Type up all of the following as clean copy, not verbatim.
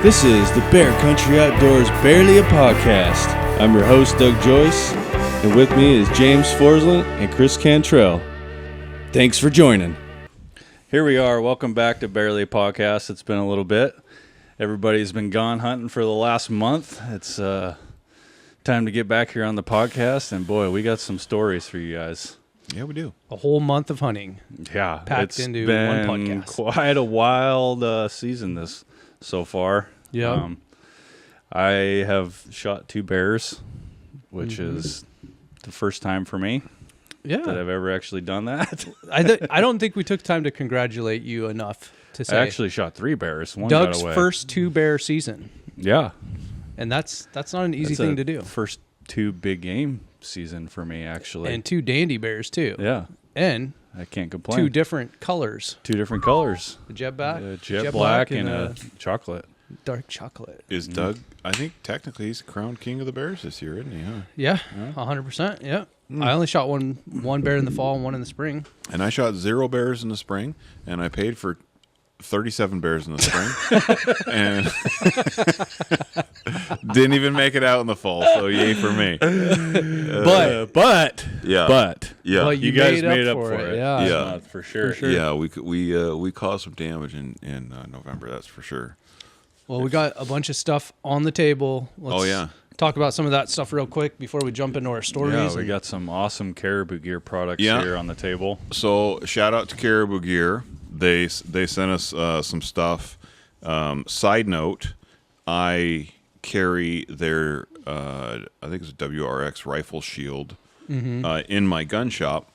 This is the Bear Country Outdoors Barely a Podcast. I'm your host, Doug Joyce, and with me is James Forsland and Chris Cantrell. Thanks for joining. Here we are. Welcome back to Barely a Podcast. It's been a little bit. Everybody's been gone hunting for the last month. It's time to get back here on the podcast, and boy, we got some stories for you guys. Yeah, we do. A whole month of hunting. Yeah, packed into one podcast. Quite a wild season this so far. Yeah. I have shot 2 bears, which is the first time for me that I've ever actually done that. I don't think we took time to congratulate you enough to say. I actually shot 3 bears. One Doug's got away. first 2 bear season. Yeah. And that's not an easy thing to do. First 2 big game season for me, actually. And 2 dandy bears, too. Yeah. And I can't complain. 2 different colors. 2 different colors. A jet black, jet black and a chocolate. Dark chocolate. Is Doug, I think technically he's crowned king of the bears this year, isn't he? Huh? Yeah, 100%. Yeah. I only shot one bear in the fall and one in the spring. And I shot 0 bears in the spring, and I paid for 37 bears in the spring. And didn't even make it out in the fall, so yay for me. But Yeah, you guys made up for it. Yeah. Yeah. For sure. Yeah, we caused some damage in November, that's for sure. Well, we got a bunch of stuff on the table. Let's talk about some of that stuff real quick before we jump into our stories. Yeah, we got some awesome Caribou Gear products here on the table. So shout out to Caribou Gear. They sent us some stuff. Side note, I carry their I think it's a WRX rifle shield in my gun shop.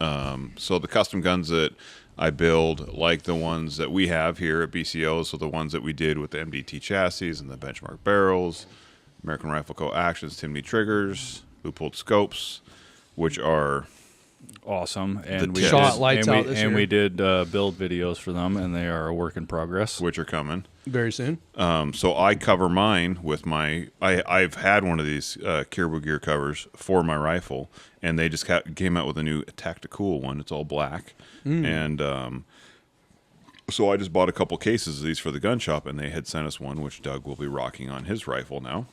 So the custom guns that I build, like the ones that we have here at BCO, so the ones that we did with the MDT chassis and the benchmark barrels, American Rifle Co. Actions, Timney triggers, loop-pulled scopes, which are awesome. And The we shot did, lights and out we, this and year. we did build videos for them, and they are a work in progress. which are coming. Very soon. So I cover mine with my. I've had one of these Caribou Gear covers for my rifle, and they just came out with a new Tactical one. It's all black, and so I just bought a couple cases of these for the gun shop, and they had sent us one, which Doug will be rocking on his rifle now.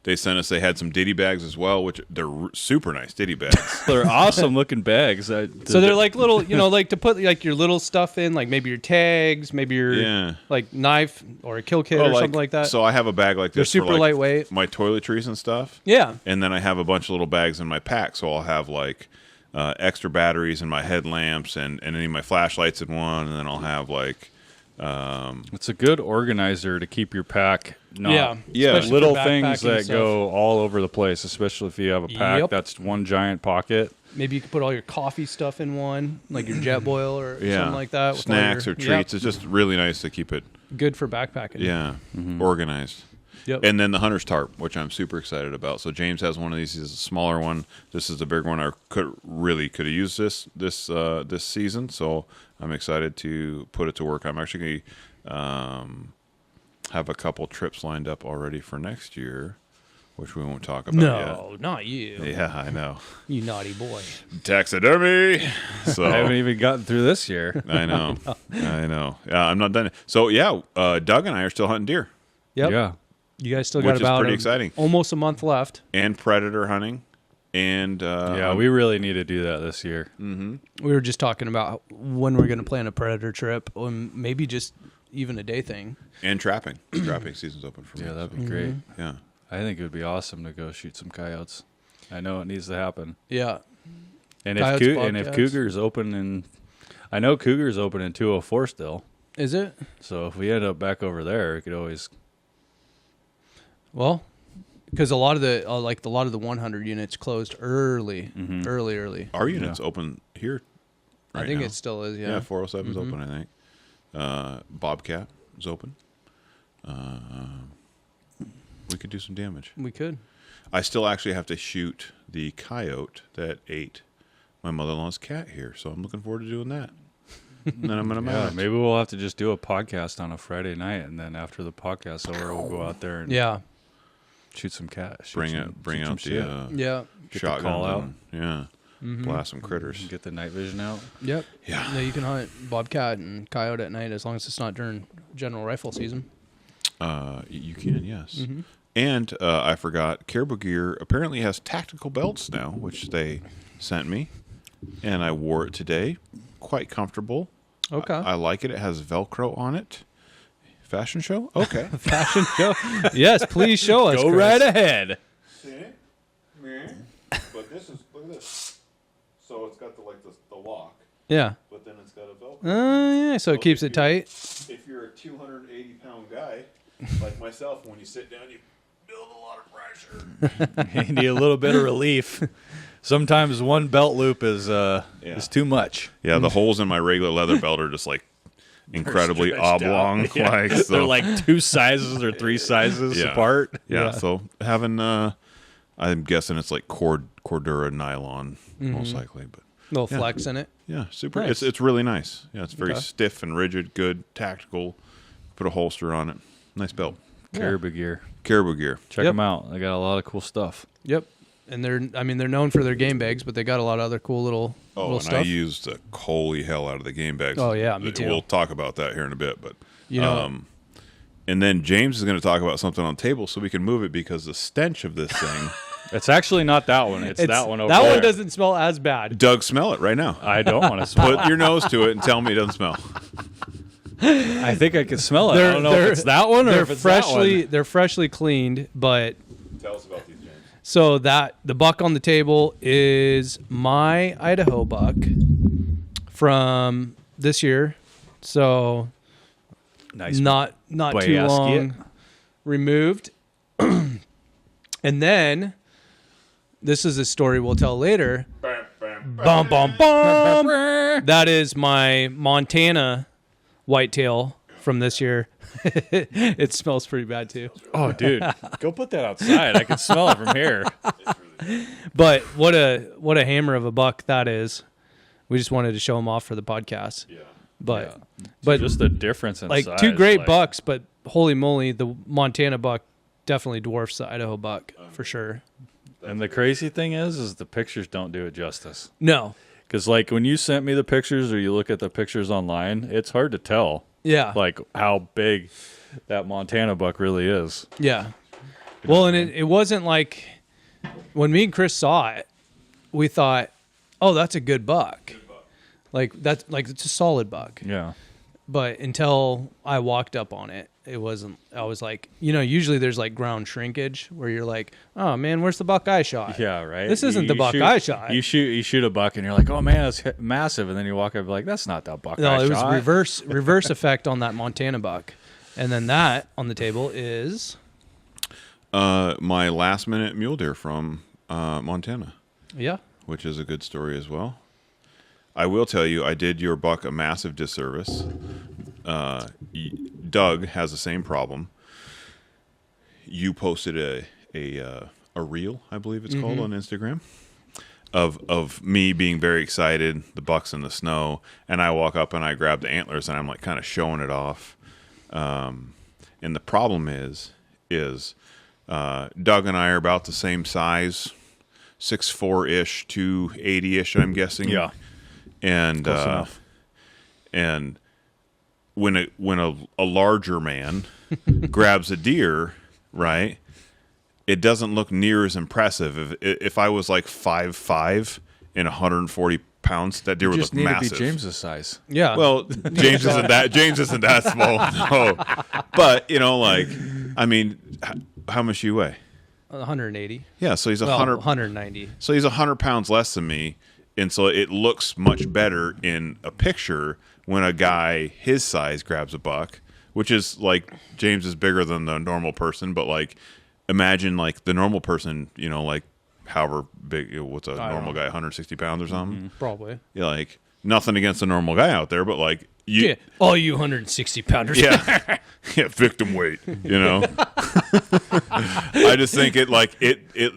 They sent us. They had some ditty bags as well, which they're super nice ditty bags. They're awesome looking bags. So they're like little, like to put like your little stuff in, like maybe your tags, maybe your like knife or a kill kit or something like that. So I have a bag like They're this. super for like lightweight. My toiletries and stuff. Yeah. And then I have a bunch of little bags in my pack. So I'll have like extra batteries in my headlamps and any of my flashlights in one. And then I'll have like... it's a good organizer to keep your pack. Especially Little for things backpacking that and stuff. go all over the place, especially if you have a pack Yep. that's one giant pocket. Maybe you could put all your coffee stuff in one, like your jet boil or something like that. with all Snacks your- or treats. It's just really nice to keep it Good for backpacking. organized. Yep. And then the hunter's tarp, which I'm super excited about. So James has one of these. He's a smaller one. This is the big one. I could have used this season. So I'm excited to put it to work. I'm actually have a couple trips lined up already for next year, which we won't talk about yet. No, not you. Yeah, I know. You naughty boy. Taxidermy. So I haven't even gotten through this year. I know. I know. Yeah, I'm not done. So Doug and I are still hunting deer Yep. Yeah. You guys still Which got is about pretty exciting. almost a month left. and predator hunting, and We really need to do that this year. We were just talking about when we're going to plan a predator trip, or maybe just even a day thing. and trapping. Trapping season's open for me. Yeah, that'd so, be great. yeah. I think it would be awesome to go shoot some coyotes. I know it needs to happen. Yeah. And Coyotes, if bobcats. Cougar's open I know Cougar's open in 204 still. Is it? So if we end up back over there, we could always. Well, because a lot of the 100 units closed early. Our unit's open here. Right I think now. it still is. Yeah, Yeah. 407 is open. I think. Bobcat is open. We could do some damage. We could. I still actually have to shoot the coyote that ate my mother-in-law's cat here, so I'm looking forward to doing that. And then I'm gonna Yeah, mount. maybe we'll have to just do a podcast on a Friday night, and then after the podcast over, we'll go out there and shoot some cat. Bring out the Yeah. Get the shotguns. call out. Yeah. blast some critters. Get the night vision out. Yep. Yeah. You can hunt bobcat and coyote at night as long as it's not during general rifle season. You can, yes. And I forgot, Caribou Gear apparently has tactical belts now, which they sent me, and I wore it today. Quite comfortable. Okay. I like it. It has Velcro on it. Fashion show? Okay. Fashion show. Yes, please show us. Go Chris. right ahead. See? But this is, look at this. So it's got the lock, Yeah. but then it's got a Velcro. Yeah. So it keeps it tight. If you're a 280-pound guy like myself, when you sit down, you build a lot of pressure. You need a little bit of relief. Sometimes one belt loop is too much. Yeah, the holes in my regular leather belt are just like incredibly stretched oblong. out. Yeah. Like, so. They're like 2 sizes or 3 sizes apart. Yeah, so having, I'm guessing it's like Cordura nylon, most likely. But Little flex in it. yeah, super. Nice. It's really nice. Yeah, it's very Okay. stiff and rigid, good, tactical. Put a holster on it. Nice belt. Caribou Gear. Caribou Gear. Check them out. They got a lot of cool stuff. Yep. And they're known for their game bags, but they got a lot of other cool little And stuff. I used the holy hell out of the game bags. Oh, yeah, me too. We'll talk about that here in a bit, but You know, and then James is going to talk about something on the table, so we can move it because the stench of this thing. It's actually not that one. It's that one over that there. one doesn't smell as bad. Doug, smell it right now. I don't want to smell Put your nose to it and tell me it doesn't smell. I think I can smell it. I don't know if it's that one or They're if it's that one. they're freshly cleaned, but Tell us about these, James. so that the buck on the table is my Idaho buck from this year. So Nice. not Bay too Esket. long removed. And then this is a story we'll tell later. Bum bum bum. That is my Montana whitetail from this year. It smells pretty bad too. Oh, dude. Go put that outside. I can smell it from here. But what a hammer of a buck that is. We just wanted to show him off for the podcast. Yeah. But But just the difference in like size. 2 great bucks, but holy moly, the Montana buck definitely dwarfs the Idaho buck for sure. And the crazy thing is the pictures don't do it justice. No. Because, like, when you sent me the pictures or you look at the pictures online, it's hard to tell, Yeah. like, how big that Montana buck really is. Yeah. Well, and it wasn't like when me and Chris saw it, we thought, oh, that's a good buck. Like that's like it's a solid buck. Yeah. But until I walked up on it, it wasn't. I was like, usually there's like ground shrinkage where you're like, oh man, where's the buck I shot? Yeah, right. This isn't the buck I shot. You shoot a buck and you're like, oh man, that's massive, and then you walk up like, that's not that buck. No, I it was shot. reverse effect on that Montana buck, and then that on the table is My last minute mule deer from Montana, yeah. which is a good story as well. I will tell you, I did your buck a massive disservice. Doug has the same problem. You posted a reel, I believe it's called, on Instagram, of me being very excited, the buck's in the snow, and I walk up and I grab the antlers and I'm like kind of showing it off. And the problem is Doug and I are about the same size, 6'4"-ish, 280-ish, I'm guessing. Yeah. And Close enough. and when a larger man grabs a deer, right, it doesn't look near as impressive. If I was like 5'5" and 140 pounds, that deer would just look need massive. to be James's size. Yeah. Well, James isn't that small. No. But like, I mean, how much do you weigh? 180. Yeah, so he's Well, 100. 190. So he's 100 pounds less than me, and so it looks much better in a picture when a guy his size grabs a buck, which is like James is bigger than the normal person, but like imagine like the normal person, like however big, what's a normal guy, 160 pounds or something? Probably. Yeah, like nothing against the normal guy out there, but like you. Yeah. All you 160 pounders. Yeah, yeah, victim weight. I just think it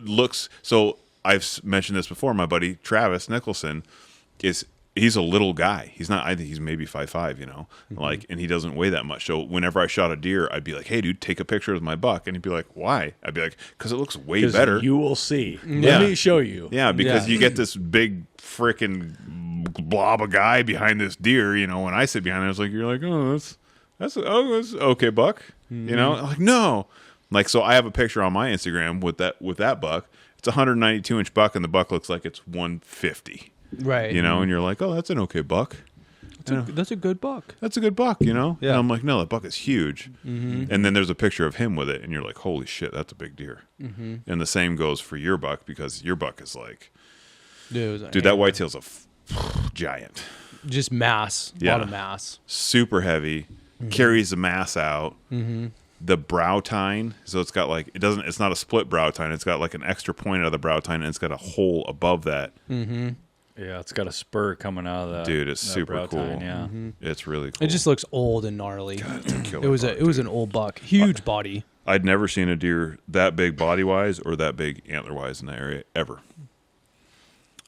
looks so. I've mentioned this before. My buddy Travis Nicholson is he's a little guy. He's not. I think he's maybe 5'5", you know, like, and he doesn't weigh that much. So whenever I shot a deer, I'd be like, "Hey, dude, take a picture of my buck," and he'd be like, "Why?" I'd be like, "Because it looks way better." You will see. Yeah. Let me show you. Yeah, because Yeah. you get this big freaking blob of guy behind this deer. You know, when I sit behind it, it's like you're like, "Oh, that's okay, buck." You know, I'm like, no, like, so I have a picture on my Instagram with that buck. It's a 192-inch buck, and the buck looks like it's 150. Right. You know, and you're like, oh, that's an okay buck. That's a good buck. That's a good buck, you know? Yeah. And I'm like, no, that buck is huge. And then there's a picture of him with it, and you're like, holy shit, that's a big deer. And the same goes for your buck, because your buck is like, dude, that whitetail's a giant. Just mass. A lot of mass. Super heavy, carries the mass out. The brow tine, so it's got like, it's not a split brow tine, it's got like an extra point out of the brow tine, and it's got a hole above that. Yeah, it's got a spur coming out of that. Dude, it's that super brow cool. tine, yeah. It's really cool. It just looks old and gnarly. God, it's a killer It was buck, it was dude. an old buck, huge body. I'd never seen a deer that big body wise or that big antler wise in that area ever.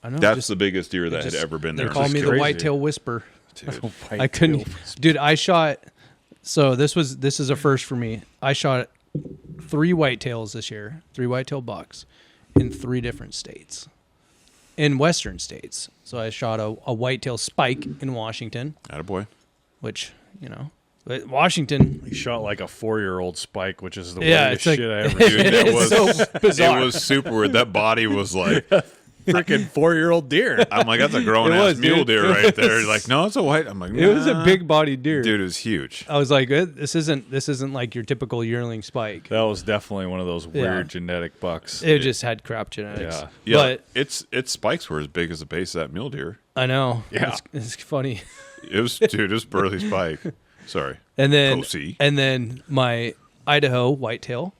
I know. That's the biggest deer that had ever been They there. call me the crazy. whitetail whisper. Dude. I couldn't, dude. I shot. So this is a first for me. I shot 3 whitetails this year, 3 whitetail bucks in 3 different states, in western states. So I shot a whitetail spike in Washington, Attaboy. which, you know, but Washington. He shot like a 4-year-old spike, which is the Yeah, weirdest it's like- shit I ever Dude, seen. that was so bizarre. It was super weird. That body was like, Freaking 4-year-old deer. I'm like, that's a grown It ass was, mule dude. deer right there. You're like, no, it's a white. I'm like, It was a nah. big body deer. Dude, it was huge. I was like, this isn't like your typical yearling spike. That was definitely one of those weird genetic bucks. It just had crap genetics. Yeah. Yeah, But its spikes were as big as the base of that mule deer. I know. Yeah. It's funny. It was, dude, it was burly spike. Sorry. And then Pussy. and then my Idaho whitetail.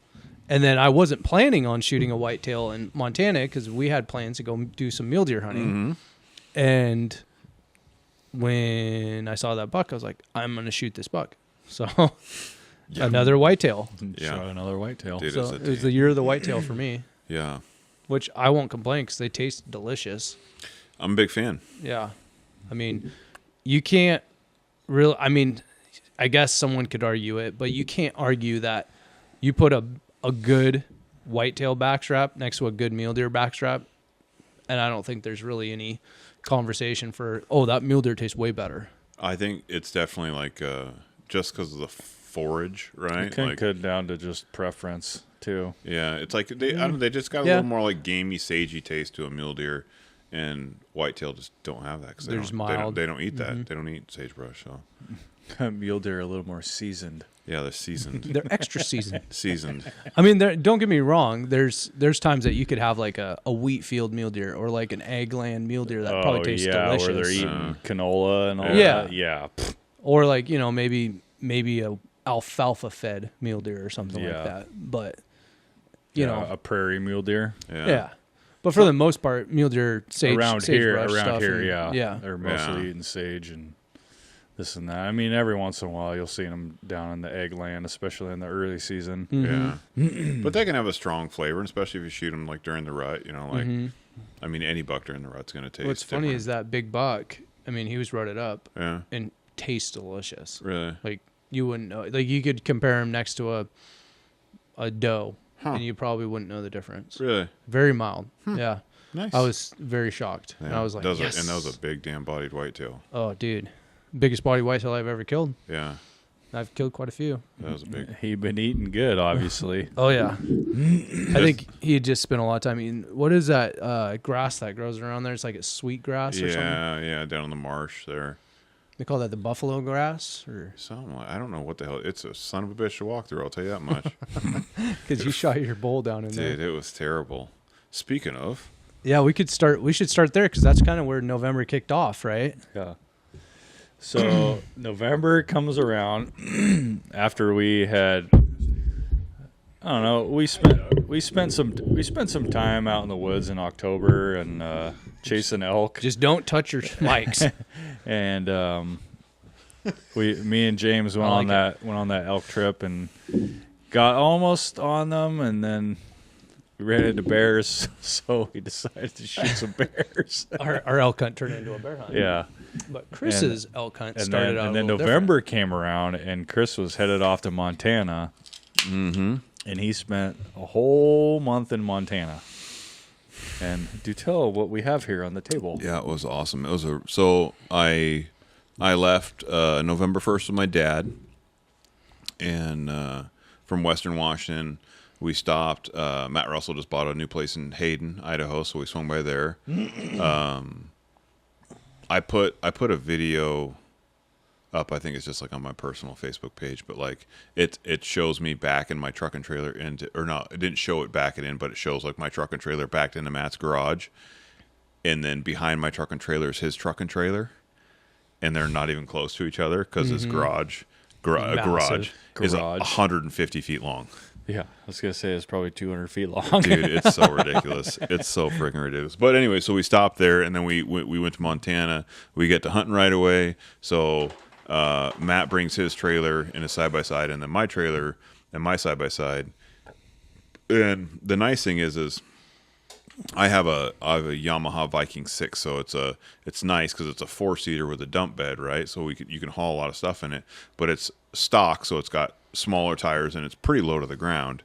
And then I wasn't planning on shooting a whitetail in Montana because we had plans to go do some mule deer hunting. And when I saw that buck, I was like, I'm going to shoot this buck. So another whitetail. Yeah. Shot another whitetail. Dude, So it was the year of the whitetail for me, Yeah. which I won't complain because they taste delicious. I'm a big fan. Yeah. I mean, you can't really, I mean, I guess someone could argue it, but you can't argue that you put a good whitetail backstrap next to a good mule deer backstrap, and I don't think there's really any conversation for, oh, that mule deer tastes way better. I think it's definitely like just because of the forage, right? It can Like, cut down to just preference, too. yeah, it's like they I don't know, they just got a Yeah. little more like gamey, sagey taste to a mule deer, and whitetail just don't have that because They're just mild. They don't eat that. They don't eat sagebrush. So Mule deer are a little more seasoned. yeah, they're seasoned. They're extra seasoned. Seasoned. I mean, don't get me wrong. There's times that you could have like a wheat field mule deer or like an eggland mule deer that probably tastes delicious. where they're eating canola and all Yeah. that. Yeah. Or like, you know, maybe a alfalfa fed mule deer or something Yeah. like that. But you know, a prairie mule deer. yeah. But for the most part, mule deer around sagebrush here, stuff yeah. and- yeah. They're mostly Yeah. eating sage and this and that. I mean, every once in a while you'll see them down in the eggland, especially in the early season. Yeah. But they can have a strong flavor, and especially if you shoot them like during the rut. You know, like I mean, any buck during the rut's going to taste. What's funny different. is that big buck. I mean, he was rutted up Yeah. and tastes delicious. Really. Like you wouldn't know. Like you could compare him next to a doe, and you probably wouldn't know the difference. Really. Very mild. Yeah. Nice. I was very shocked. And Yeah. I was like, That was yes. and that was a big damn bodied whitetail. Oh, dude. Biggest body whitetail I've ever killed. Yeah. I've killed quite a few. That was a big. He'd been eating good, obviously. Oh, yeah. I think he had just spent a lot of time eating. What is that grass that grows around there? It's like a sweet grass or something. Yeah, yeah, down in the marsh there. They call that the buffalo grass? Or Something like, I don't know what the hell. It's a son of a bitch to walk through. I'll tell you that much. because you shot your bull down in Dude, there. it was terrible. Speaking of, Yeah, we should start there because that's kind of where November kicked off, right? Yeah. So November comes around after we had, I don't know, we spent some time out in the woods in October and chasing elk. Just don't touch your mics. And me and James went I like on that elk trip and got almost on them, and then ran into bears, so we decided to shoot some bears. Our elk hunt turned into a bear hunt. Yeah. But Chris's elk hunt And started then, out and a then little November came around, and Chris was headed off to Montana. Mm-hmm. And he spent a whole month in Montana. And do tell what we have here on the table. Yeah, it was awesome. It was so I left November 1st with my dad, and from Western Washington we stopped. Matt Russell just bought a new place in Hayden, Idaho, so we swung by there. I put a video up. I think it's just like on my personal Facebook page, but like it shows me back in my truck and trailer into, or not, it didn't show it back in, but it shows like my truck and trailer backed into Matt's garage, and then behind my truck and trailer is his truck and trailer, and they're not even close to each other because his garage is 150 feet long. Yeah, I was going to say it's probably 200 feet long. Dude, it's so ridiculous. It's so freaking ridiculous. But anyway, so we stopped there, and then we went to Montana. We get to hunting right away. So Matt brings his trailer and his side-by-side, and then my trailer and my side-by-side. And the nice thing is I have a Yamaha Viking 6, so it's nice because it's a 4-seater with a dump bed, right? So you can haul a lot of stuff in it, but it's stock, so it's got smaller tires and it's pretty low to the ground.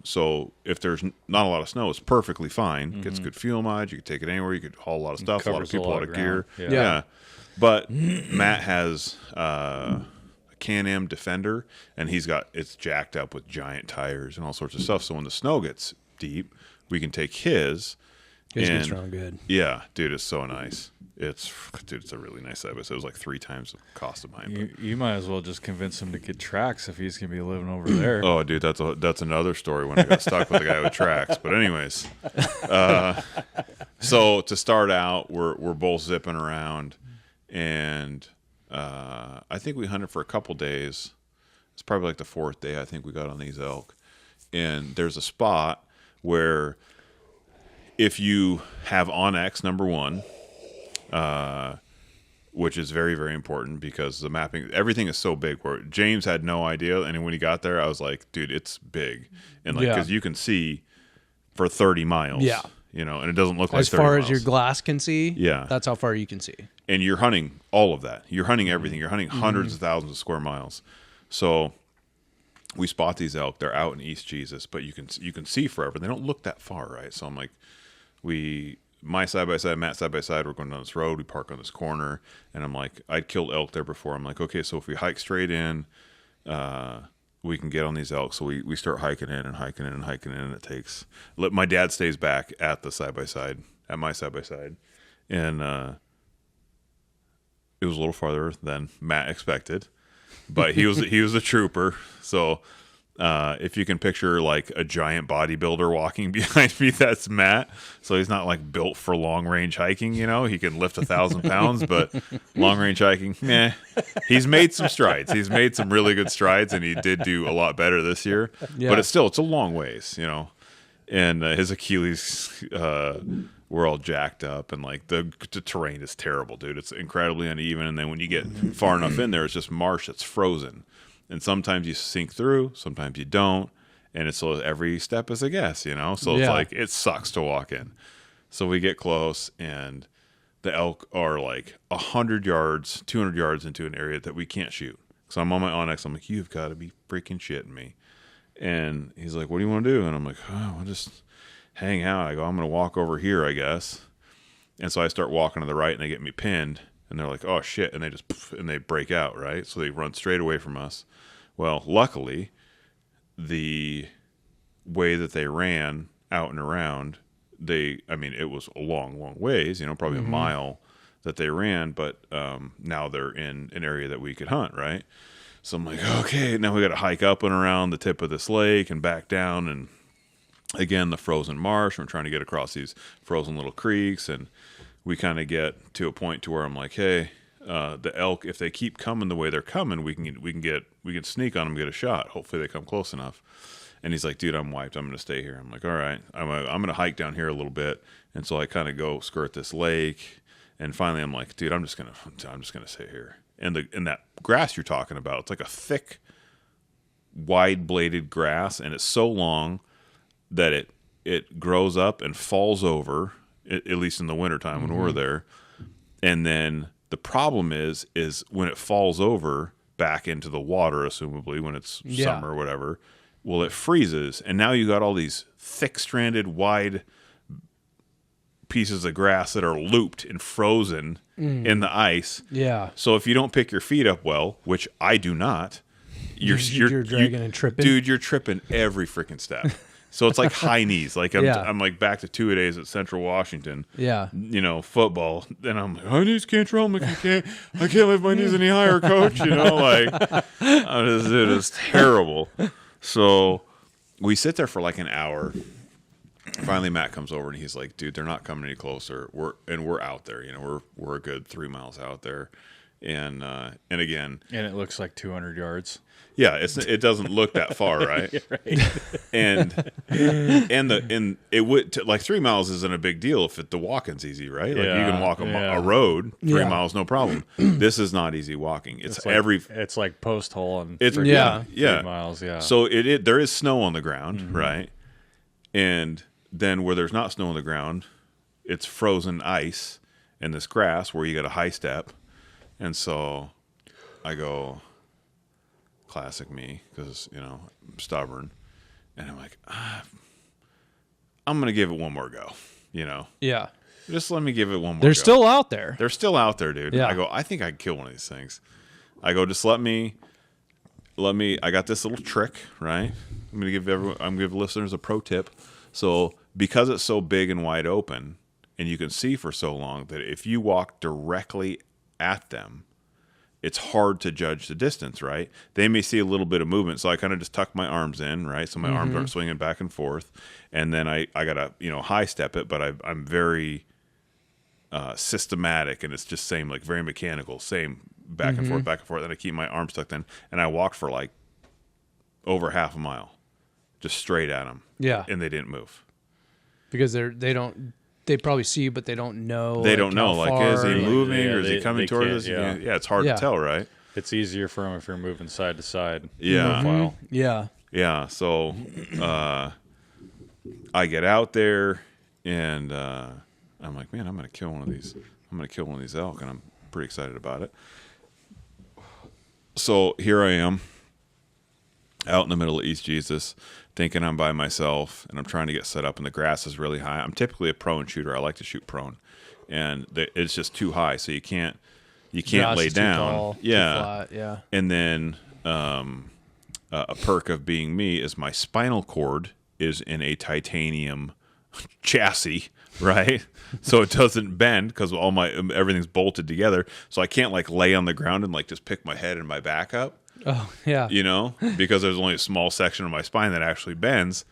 So if there's not a lot of snow, it's perfectly fine. Gets good fuel mileage. You can take it anywhere. You could haul a lot of stuff. A lot of people, a lot of gear. Yeah. But Matt has a Can-Am Defender, and it's jacked up with giant tires and all sorts of stuff. So when the snow gets deep, we can take his. His gets strong good. Yeah, dude, it's so nice. It's a really nice side, but it was like 3 times the cost of mine. You might as well just convince him to get tracks if he's going to be living over there. Oh, dude, that's another story when I got stuck with a guy with tracks. But anyways, so to start out, we're both zipping around, and I think we hunted for a couple days. It's probably like the 4th day I think we got on these elk, and there's a spot where if you have onX number 1. Which is very, very important because the mapping, everything is so big. Where James had no idea, and when he got there, I was like, "Dude, it's big," and like because you can see for 30 miles, and it doesn't look like as 30 far miles. as your glass can see. Yeah, that's how far you can see. And you're hunting all of that. You're hunting everything. You're hunting hundreds of thousands of square miles. So we spot these elk. They're out in East Jesus, but you can see forever. They don't look that far, right? So I'm like, my side-by-side, Matt's side-by-side, we're going down this road, we park on this corner, and I'm like, I'd killed elk there before. I'm like, okay, so if we hike straight in, we can get on these elk. So we start hiking in, and it takes, my dad stays back at the side-by-side, at my side-by-side, and it was a little farther than Matt expected, but he was a trooper, so... if you can picture like a giant bodybuilder walking behind me, that's Matt. So he's not like built for long range hiking, he can lift 1,000 pounds, but long range hiking, he's made some strides. He's made some really good strides, and he did do a lot better this year, but it's a long ways, and his Achilles, we're all jacked up, and like the terrain is terrible, dude. It's incredibly uneven. And then when you get far enough in there, it's just marsh. It's frozen. And sometimes you sink through, sometimes you don't, and it's every step is a guess, So it's like it sucks to walk in. So we get close, and the elk are like 100 yards, 200 yards into an area that we can't shoot. So I'm on my onX. I'm like, you've got to be freaking shitting me. And he's like, what do you want to do? And I'm like, oh, I'll just hang out. I go, I'm going to walk over here, I guess. And so I start walking to the right, and they get me pinned. And they're like, oh, shit. And they break out, right? So they run straight away from us. Well, luckily, the way that they ran out and around, it was a long, long ways, probably a mile that they ran, but now they're in an area that we could hunt, right? So I'm like, okay, now we got to hike up and around the tip of this lake and back down, and again, the frozen marsh. We're trying to get across these frozen little creeks, and we kind of get to a point to where I'm like, hey, the elk, if they keep coming the way they're coming, we can sneak on them, get a shot. Hopefully they come close enough. And he's like, dude, I'm wiped. I'm going to stay here. I'm like, all right, I'm going to hike down here a little bit. And so I kind of go skirt this lake, and finally I'm like, dude, I'm just going to stay here. And that grass you're talking about, it's like a thick, wide bladed grass, and it's so long that it grows up and falls over, at least in the wintertime when we're there. And then the problem is when it falls over back into the water, assumably when it's summer or whatever, well, it freezes. And now you got all these thick-stranded, wide pieces of grass that are looped and frozen in the ice. Yeah. So if you don't pick your feet up well, which I do not, you're dragging and tripping. Dude, you're tripping every freaking step. So it's like high knees. Like I'm like back to 2-a-days at Central Washington. Yeah. You know, football. And I'm like, my knees can't roll. I'm like, I can't lift my knees any higher, coach. You know, like it is terrible. So we sit there for like an hour. Finally, Matt comes over and he's like, dude, they're not coming any closer. We're out there. You know, we're a good 3 miles out there. And again, and it looks like 200 yards. Yeah, it doesn't look that far, right? Right. And it would like 3 miles isn't a big deal if the walking's easy, right? Like you can walk a road 3 miles, no problem. This is not easy walking. It's like, it's like post hole and it's 3 miles. Yeah. So there is snow on the ground, right? And then where there's not snow on the ground, it's frozen ice and this grass where you got a high step. And so I go, classic me, because, you know, I'm stubborn. And I'm like, I'm going to give it one more go, you know? Yeah. Just let me give it one more They're go. still out there. They're still out there, dude. Yeah. I go, I think I can kill one of these things. I go, just let me, I got this little trick, right? I'm going to give listeners a pro tip. So because it's so big and wide open and you can see for so long that if you walk directly at them, it's hard to judge the distance, right? They may see a little bit of movement, so I kind of just tuck my arms in, right? So my arms aren't swinging back and forth, and then I gotta, you know, high step it, but I'm very systematic, and it's just same, like very mechanical, same back and forth, and I keep my arms tucked in, and I walked for like over half a mile, just straight at them, and they didn't move because they probably see you, but they don't know. They don't know. Like, is he moving or is he coming towards us? Yeah. Yeah, it's hard to tell, right? It's easier for him if you're moving side to side. Yeah. Profile. Yeah. Yeah. So I get out there and I'm like, man, I'm going to kill one of these. I'm going to kill one of these elk, and I'm pretty excited about it. So here I am out in the middle of East Jesus, thinking I'm by myself, and I'm trying to get set up, and the grass is really high. I'm typically a prone shooter. I like to shoot prone, and it's just too high, so you can't lay down. Tall, too flat, yeah. And then a perk of being me is my spinal cord is in a titanium chassis, right? So it doesn't bend because everything's bolted together. So I can't like lay on the ground and like just pick my head and my back up. Oh, yeah. You know, because there's only a small section of my spine that actually bends,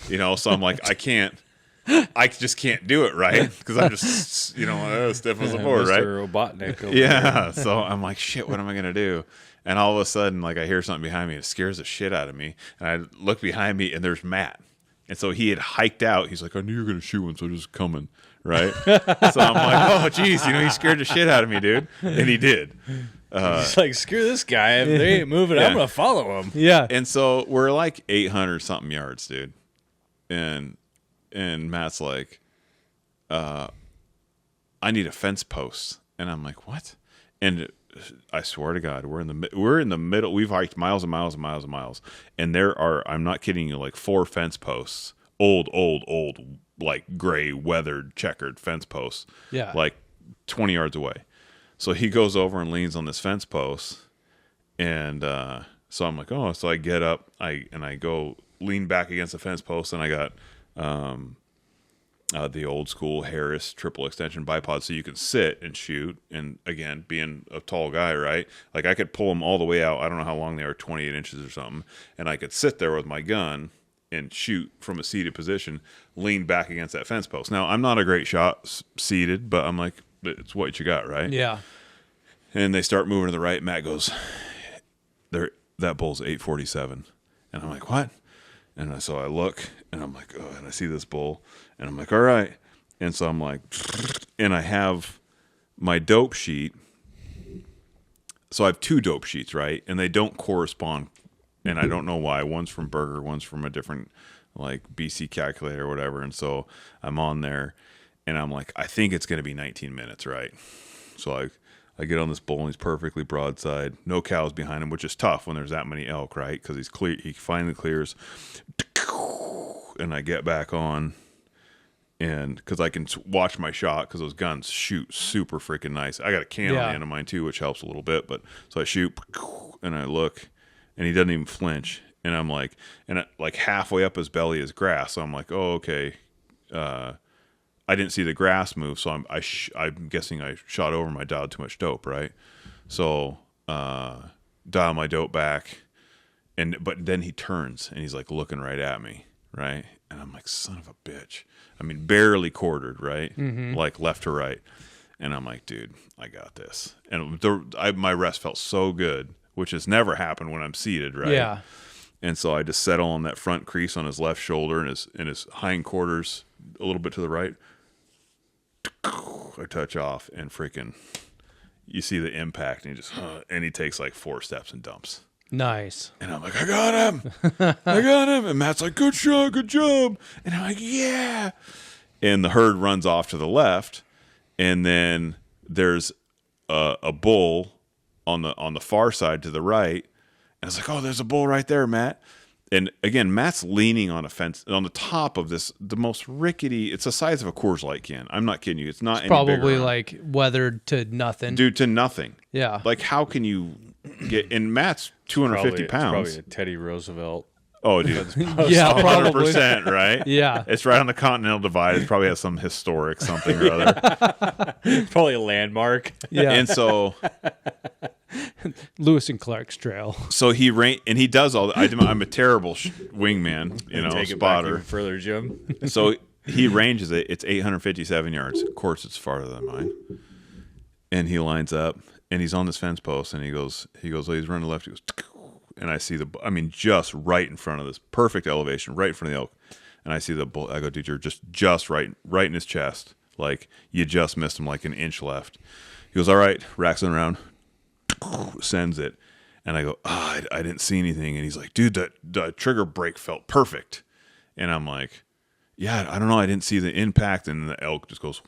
you know, so I'm like, I just can't do it, right? Because I'm just, you know, stiff as a board, right? Mr. Robotnik over Yeah. So I'm like, shit, what am I going to do? And all of a sudden, like, I hear something behind me. It scares the shit out of me. And I look behind me, and there's Matt. And so he had hiked out. He's like, I knew you were going to shoot one, so just coming, right? So I'm like, oh, geez, you know, he scared the shit out of me, dude. And he did. It's like, screw this guy. If they ain't moving, I'm going to follow him. Yeah. And so we're like 800 something yards, dude. And Matt's like, I need a fence post. And I'm like, what? And I swear to God, we're in the middle. We've hiked miles and miles and miles and miles. And there are, I'm not kidding you, like 4 fence posts, old, like gray, weathered, checkered fence posts. Yeah. Like 20 yards away. So he goes over and leans on this fence post, and so I'm like, oh. So I get up, I go lean back against the fence post, and I got the old school Harris triple extension bipod, so you can sit and shoot. And again, being a tall guy, right? Like I could pull them all the way out. I don't know how long they are, 28 inches or something, and I could sit there with my gun and shoot from a seated position, lean back against that fence post. Now I'm not a great shot seated, but I'm like, it's what you got, right? Yeah. And they start moving to the right. Matt goes, that bull's 847. And I'm like, what? And so I look, and I'm like, oh, and I see this bull, and I'm like, all right. And so I'm like, and I have my dope sheet. So I have 2 dope sheets, right? And they don't correspond, and I don't know why. One's from Burger, one's from a different like BC calculator or whatever. And so I'm on there, and I'm like, I think it's going to be 19 minutes, right? So I get on this bull, and he's perfectly broadside, no cows behind him, which is tough when there's that many elk, right? Because he's clear. He finally clears, and I get back on. And because I can watch my shot, because those guns shoot super freaking nice. I got a can on the end of mine too, which helps a little bit. But so I shoot, and I look, and he doesn't even flinch. And I'm like, like halfway up his belly is grass. So I'm like, oh, okay. I didn't see the grass move, so I'm guessing I shot over my dialed too much dope, right? So dial my dope back, but then he turns and he's like looking right at me, right? And I'm like, son of a bitch. I mean, barely quartered, right? Like left to right. And I'm like, dude, I got this. And my rest felt so good, which has never happened when I'm seated, right? Yeah. And so I just settle on that front crease on his left shoulder and his hind quarters a little bit to the right. I touch off, and freaking, you see the impact, and he takes like 4 steps and dumps. Nice. And I'm like, I got him. I got him. And Matt's like, good shot, good job. And I'm like, yeah. And the herd runs off to the left, and then there's a bull on the far side to the right. And I was like, oh, there's a bull right there, Matt. And again, Matt's leaning on a fence on the top of the most rickety. It's the size of a Coors Light can. I'm not kidding you. It's not any Probably bigger. like weathered to nothing. Dude, to nothing. Yeah. Like, how can you get? And Matt's 250 It's pounds. probably a Teddy Roosevelt. Oh, dude. Yeah, probably. 100%, right? Yeah. It's right on the Continental Divide. It probably has some historic something or other. Probably a landmark. Yeah. And so Lewis and Clark's trail. and he does all that. I'm a terrible wingman, Take it back spotter. even further, Jim. So he ranges it. It's 857 yards. Of course, it's farther than mine. And he lines up, and he's on this fence post, and he goes, oh, he's running left. He goes, and I see just right in front of this perfect elevation, right in front of the elk. And I see the bull. I go, dude, you're just right in his chest. Like, you just missed him like an inch left. He goes, all right, racks it around, sends it. And I go, I didn't see anything. And he's like, dude, the trigger brake felt perfect. And I'm like, yeah, I don't know. I didn't see the impact. And the elk just goes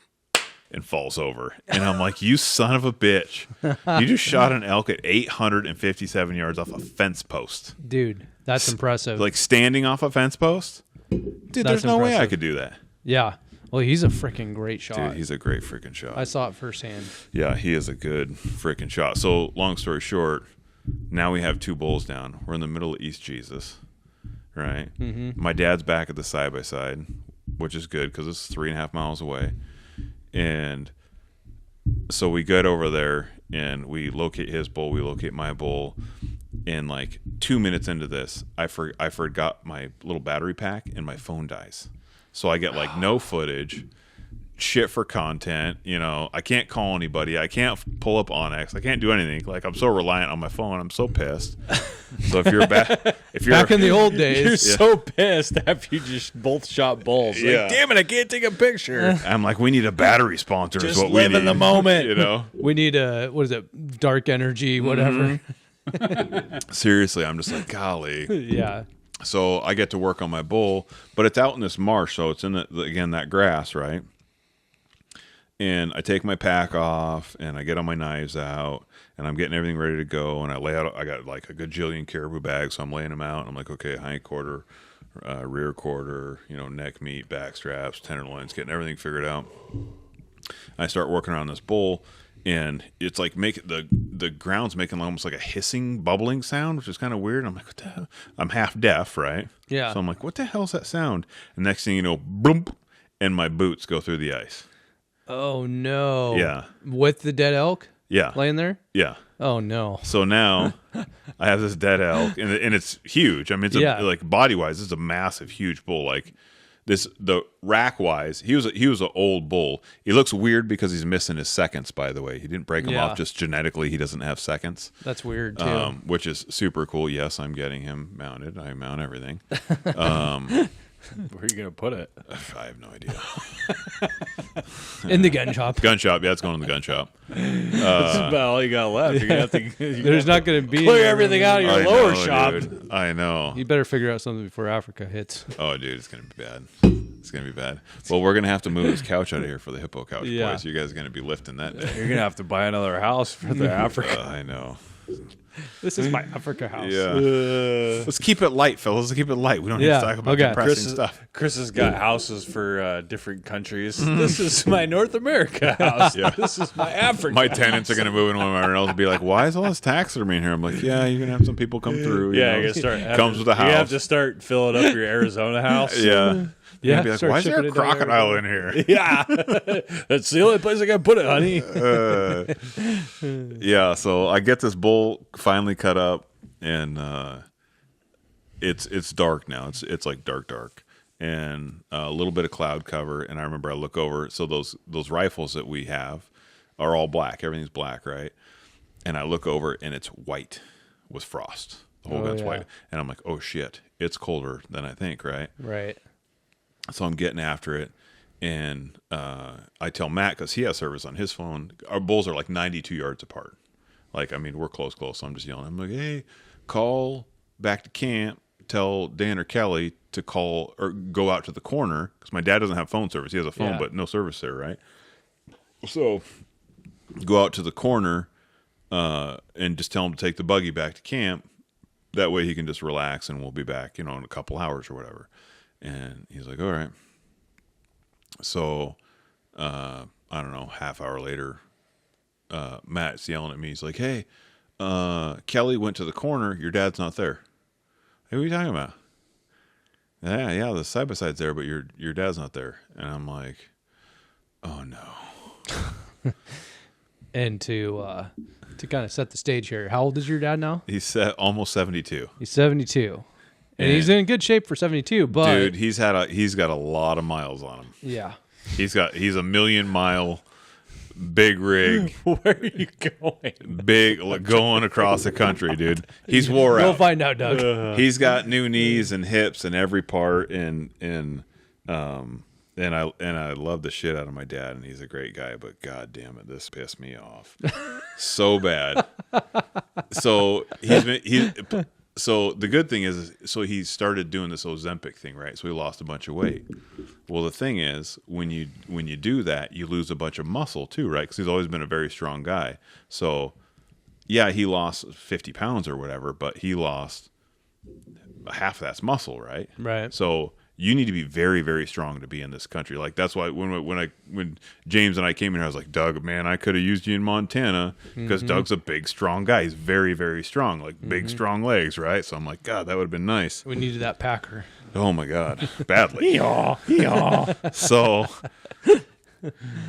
and falls over. And I'm like, you son of a bitch. You just shot an elk at 857 yards off a fence post. Dude, that's impressive. Like, standing off a fence post? Dude, there's no way I could do that. Yeah. Well, he's a freaking great shot. Dude, he's a great freaking shot. I saw it firsthand. Yeah, he is a good freaking shot. So, long story short, now we have 2 bulls down. We're in the middle of East Jesus, right? Mm-hmm. My dad's back at the side-by-side, which is good because it's 3.5 miles away. And so we get over there, and we locate his bull, we locate my bull. And like 2 minutes into this, I forgot my little battery pack, and my phone dies. So I get like no footage, shit for content. I can't call anybody. I can't pull up Onyx. I can't do anything. Like, I'm so reliant on my phone. I'm so pissed. So if you're back in the old days, You're so pissed after you just both shot bulls. Yeah. Like, damn it, I can't take a picture. I'm like, we need a battery sponsor. Just is what we live need. in the moment. we need what is it? Dark energy, whatever. Seriously, I'm just like, golly. Yeah. So I get to work on my bull, but it's out in this marsh, so it's in that grass, right? And I take my pack off, and I get all my knives out, and I'm getting everything ready to go, and I lay out. I got like a gajillion caribou bags, so I'm laying them out. And I'm like, okay, hind quarter, rear quarter, neck meat, back straps, tenderloins, getting everything figured out. I start working on this bull, and it's like the ground's making almost like a hissing, bubbling sound, which is kind of weird. I'm like, what the hell? I'm half deaf, right? Yeah. So I'm like, what the hell's that sound? And next thing you know, boom, and my boots go through the ice. Oh no. Yeah. With the dead elk? Yeah. Laying there? Yeah. Oh no. So now I have this dead elk, and it's huge. I mean, it's like body wise, it's a massive, huge bull. Like the rack wise, he was an old bull. He looks weird because he's missing his seconds. By the way, he didn't break them off. Just genetically, he doesn't have seconds. That's weird too. Which is super cool. Yes, I'm getting him mounted. I mount everything. Where are you gonna put it? I have no idea. In the gun shop. Gun shop. Yeah, it's going in the gun shop. That's about all you got left. You're gonna have to. There's not going to be clear everything out of your I lower know, shop. dude. I know. You better figure out something before Africa hits. Oh, dude, it's gonna be bad. It's gonna be bad. Well, we're gonna have to move this couch out of here for the hippo couch, Yeah. boys. You guys are gonna be lifting that day. You're gonna have to buy another house for the Africa. I know. This is my Africa house. Yeah. Let's keep it light, fellas. Let's keep it light. We don't need Yeah, to talk about okay. depressing stuff. Chris has got houses for different countries. This is my North America house. Yeah. This is my Africa. My tenants are going to move in one of my rentals and be like, why is all this taxidermy in here? I'm like, yeah, you're going to have some people come through. Yeah, you you know. gotta start. Comes with a You have house. to start filling up your Arizona house. Yeah. Yeah, You'd be like, start why is there shipping a it down there. crocodile in here? Yeah, that's the only place I can put it, honey. Yeah, so I get this bull finally cut up, and it's dark now. It's like dark, and a little bit of cloud cover. And I remember I look over. So those rifles that we have are all black. Everything's black, right? And I look over, and it's white with frost. The whole gun's white, and I'm like, oh shit, it's colder than I think, right? Right. So I'm getting after it, and I tell Matt, because he has service on his phone, our bulls are like 92 yards apart. Like, I mean, we're close. So I'm just yelling. I'm like, hey, call back to camp. Tell Dan or Kelly to call or go out to the corner, because my dad doesn't have phone service. He has a phone, but no service there, right? So go out to the corner and just tell him to take the buggy back to camp. That way he can just relax, and we'll be back, in a couple hours or whatever. And he's like, all right. So, I don't know, half hour later, Matt's yelling at me. He's like, hey, Kelly went to the corner. Your dad's not there. Hey, what are you talking about? Yeah, the side-by-side's there, but your dad's not there. And I'm like, oh, no. And to kind of set the stage here, how old is your dad now? He's almost 72. He's 72. And he's in good shape for 72, but Dude, he's got a lot of miles on him. yeah. He's a 1,000,000-mile big rig, Where are you going? going across the country, dude. He's wore We'll out. find out, Doug. He's got new knees and hips and every part, and I love the shit out of my dad, and he's a great guy, but god damn it, this pissed me off so bad. So so the good thing is, so he started doing this Ozempic thing, right? So he lost a bunch of weight. Well, the thing is, when you do that, you lose a bunch of muscle too, right? Because he's always been a very strong guy. So yeah, he lost 50 pounds or whatever, but he lost half that's muscle, right? Right. So you need to be very, very strong to be in this country. Like, that's why when James and I came in here, I was like, Doug, man, I could have used you in Montana, because Doug's a big, strong guy. He's very, very strong, like big, strong legs, right? So I'm like, God, that would have been nice. We needed that Packer. Oh my God, badly. Yeah. So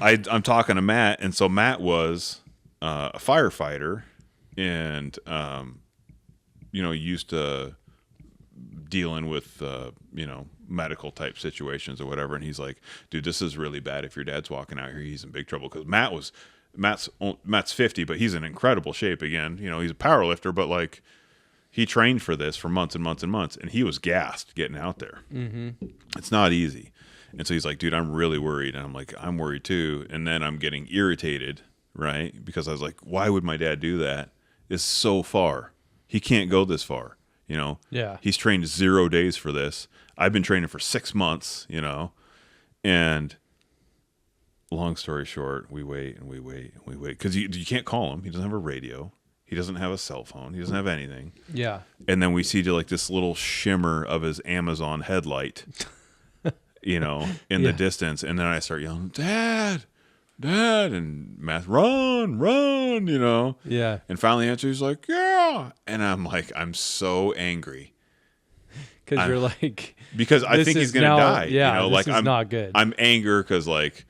I'm talking to Matt, and so Matt was a firefighter, and used to dealing with medical type situations or whatever. And he's like, dude, this is really bad. If your dad's walking out here, he's in big trouble. Because Matt's 50, but he's in incredible shape again. He's a power lifter, but like, he trained for this for months and months and months, and he was gassed getting out there. It's not easy. And so he's like, dude, I'm really worried. And I'm like, I'm worried too. And then I'm getting irritated, right? Because I was like, why would my dad do that? It's so far. He can't go this far. Yeah. He's trained 0 days for this. I've been training for 6 months, and long story short, we wait and we wait and we wait, because you can't call him. He doesn't have a radio. He doesn't have a cell phone. He doesn't have anything. Yeah. And then we see like this little shimmer of his Amazon headlight, in the distance. And then I start yelling, Dad, and Matt, run, Yeah. And finally answers, he's like, yeah. And I'm like, I'm so angry. Because you're like, Because I this think he's is going to now- die. yeah, this like is I'm not good. I'm angry because like,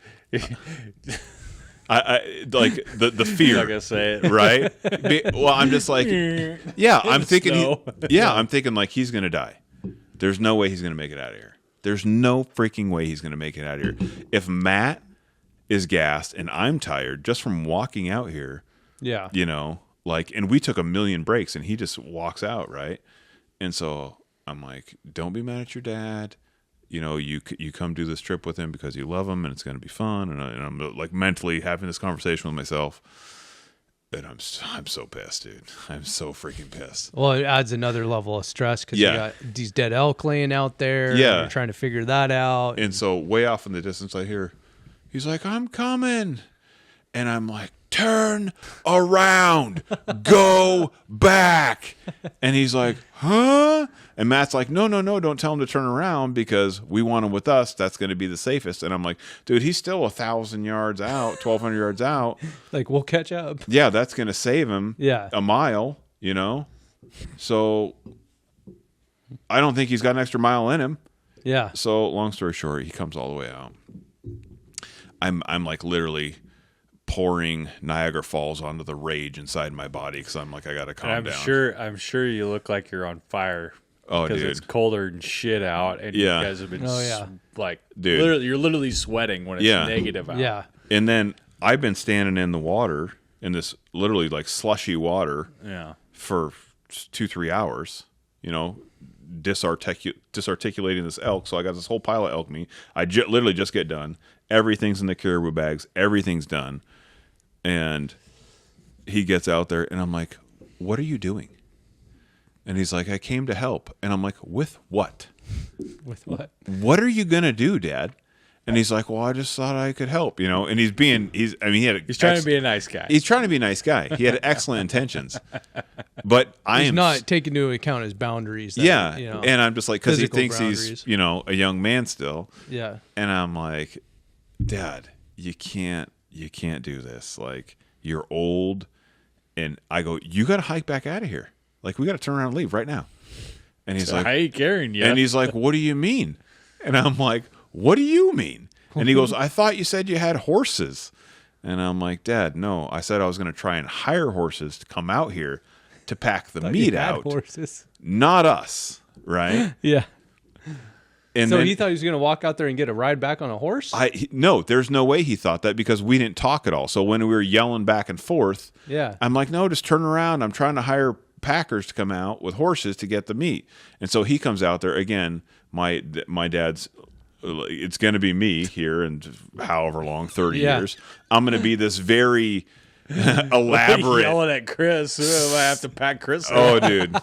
I like the fear. I'm not gonna say it. Right? Well, I'm just like, yeah, I'm thinking, snow. I'm thinking like he's going to die. There's no way he's going to make it out of here. There's no freaking way he's going to make it out of here. If Matt is gassed and I'm tired just from walking out here, yeah. and we took 1,000,000 breaks and he just walks out, right? And so I'm like, don't be mad at your dad. you come do this trip with him because you love him and it's going to be fun. And I'm like mentally having this conversation with myself. And I'm so pissed, dude. I'm so freaking pissed. Well, it adds another level of stress because you got these dead elk laying out there. Yeah. And you're trying to figure that out. And so way off in the distance, I hear, he's like, I'm coming. And I'm like, turn around, go back. And he's like, huh? And Matt's like, no, don't tell him to turn around because we want him with us. That's going to be the safest. And I'm like, dude, he's still 1,000 yards out, 1,200 yards out. Like, we'll catch up. Yeah, that's going to save him a mile, So I don't think he's got an extra mile in him. Yeah. So long story short, he comes all the way out. I'm like literally pouring Niagara Falls onto the rage inside my body because I'm like, I gotta calm down. I'm sure you look like you're on fire. Oh, because dude, it's colder than shit out, and you guys have been dude, you're literally sweating when it's negative out. Yeah. And then I've been standing in the water in this literally like slushy water, for 2-3 hours. Disarticulating this elk. So I got this whole pile of elk meat. I literally just get done. Everything's in the caribou bags. Everything's done. And he gets out there and I'm like, what are you doing? And he's like, I came to help. And I'm like, with what? With what? What are you going to do, Dad? And he's like, well, I just thought I could help, And he's trying to be a nice guy. He's trying to be a nice guy. He had excellent intentions. But he's not taking into account his boundaries. And I'm just like, because he thinks boundaries. he's, a young man still. Yeah. And I'm like, Dad, you can't do this. Like, you're old. And I go, you got to hike back out of here. Like, we got to turn around and leave right now. And he's like, I ain't carrying you. And he's like, what do you mean? And I'm like, what do you mean? And he goes, I thought you said you had horses. And I'm like, Dad, no. I said I was going to try and hire horses to come out here to pack the meat out. Horses. Not us, right? Yeah. And so then, he thought he was going to walk out there and get a ride back on a horse? No, there's no way he thought that because we didn't talk at all. So when we were yelling back and forth, I'm like, no, just turn around. I'm trying to hire packers to come out with horses to get the meat. And so he comes out there again. My dad's, it's going to be me here in however long, 30 years. I'm going to be this very elaborate. Yelling at Chris. I have to pack Chris. Oh, dude.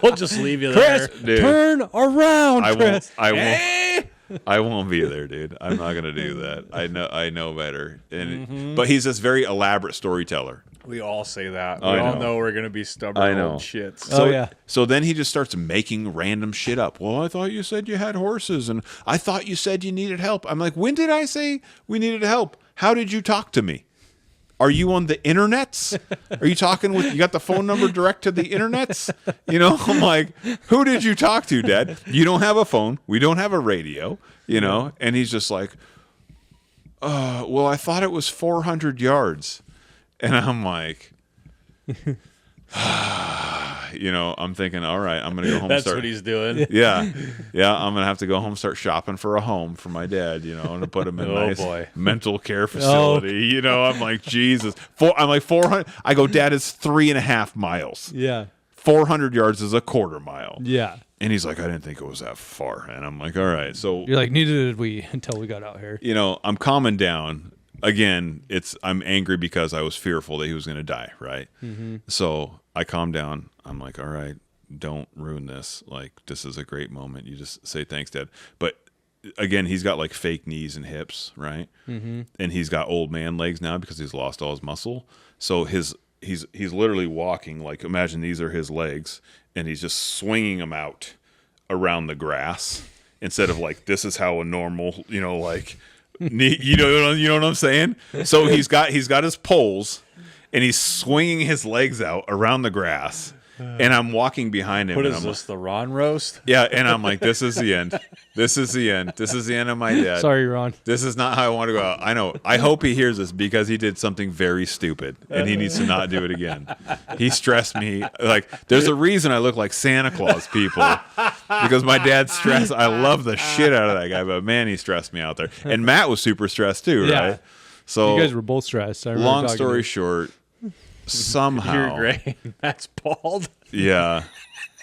We'll just leave you Chris, there. Dude, turn around, Chris. I won't be there, dude. I'm not going to do that. I know better. But he's this very elaborate storyteller. We all say that. We all know we're going to be stubborn old shits. So then he just starts making random shit up. Well, I thought you said you had horses, and I thought you said you needed help. I'm like, when did I say we needed help? How did you talk to me? Are you on the internets? Are you talking with, you got the phone number direct to the internets? I'm like, who did you talk to, Dad? You don't have a phone. We don't have a radio, And he's just like, well, I thought it was 400 yards. And I'm like, I'm thinking, all right, I'm going to go home That's and start. what he's doing. Yeah. I'm going to have to go home and start shopping for a home for my dad, and to put him in a nice mental care facility. I'm like, Jesus. I'm like, 400. I go, Dad, it's 3.5 miles. Yeah. 400 yards is a quarter mile. Yeah. And he's like, I didn't think it was that far. And I'm like, all right. So you're like, neither did we until we got out here. I'm calming down. Again, I'm angry because I was fearful that he was going to die, right? Mm-hmm. So I calmed down. I'm like, all right, don't ruin this. Like, this is a great moment. You just say thanks, Dad. But again, he's got like fake knees and hips, right? Mm-hmm. And he's got old man legs now because he's lost all his muscle. So he's literally walking, like, imagine these are his legs, and he's just swinging them out around the grass instead of like, this is how a normal, like... You know what I'm saying? So he's got his poles, and he's swinging his legs out around the grass, and I'm walking behind him. What is this, the Ron roast? Yeah, and I'm like, this is the end. This is the end. This is the end of my dad. Sorry, Ron. This is not how I want to go out. I know. I hope he hears this because he did something very stupid, and he needs to not do it again. He stressed me. Like, there's a reason I look like Santa Claus, people, because my dad's stressed. I love the shit out of that guy, but man, he stressed me out there. And Matt was super stressed too, right? So you guys were both stressed. Long story short, somehow You're gray. Matt's bald. Yeah.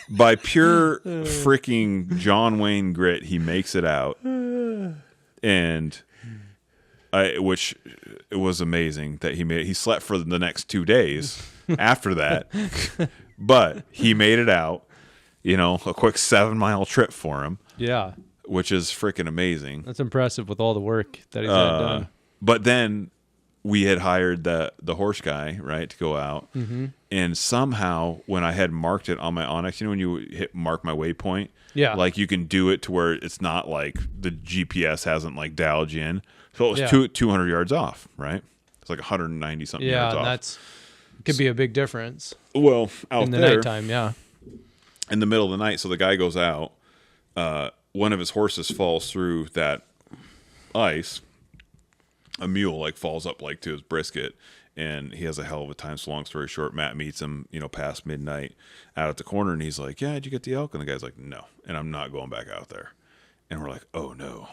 by pure freaking John Wayne grit, he makes it out, and which it was amazing that he slept for the next 2 days after that, but he made it out. A quick 7-mile trip for him. Yeah. Which is freaking amazing. That's impressive with all the work that he's had done. But then we had hired the horse guy, right, to go out. Mm-hmm. And somehow when I had marked it on my Onyx, when you mark my waypoint, like you can do it to where it's not like the GPS hasn't like dialed you in. So it was 200 yards off, right? It's like 190 something yards off. Yeah, could be a big difference. Well, out in the there, nighttime, in the middle of the night, so the guy goes out. One of his horses falls through that ice. A mule like falls up like to his brisket, and he has a hell of a time. So long story short, Matt meets him, past midnight out at the corner, and he's like, "Yeah, did you get the elk?" And the guy's like, "No," and I'm not going back out there. And we're like, "Oh no,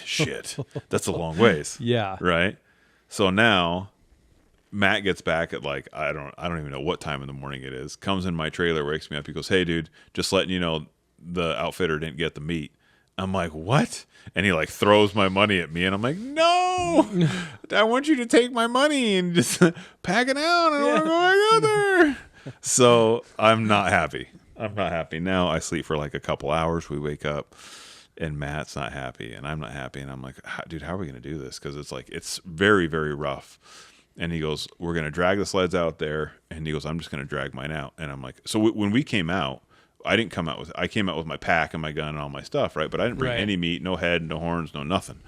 shit, that's a long ways." Yeah, right. So now Matt gets back at like I don't even know what time in the morning it is. Comes in my trailer, wakes me up. He goes, "Hey, dude, just letting you know the outfitter didn't get the meat." I'm like, "What?" And he like throws my money at me, and I'm like, "No, I want you to take my money and just pack it out. I don't want to go back out there." So I'm not happy. Now I sleep for like a couple hours. We wake up, and Matt's not happy, and I'm not happy, and I'm like, "Dude, how are we gonna do this?" Because it's very, very rough. And he goes, "We're gonna drag the sleds out there," and he goes, "I'm just gonna drag mine out." And I'm like, so when we came out. I came out with my pack and my gun and all my stuff, right? But I didn't bring any meat, no head, no horns, no nothing.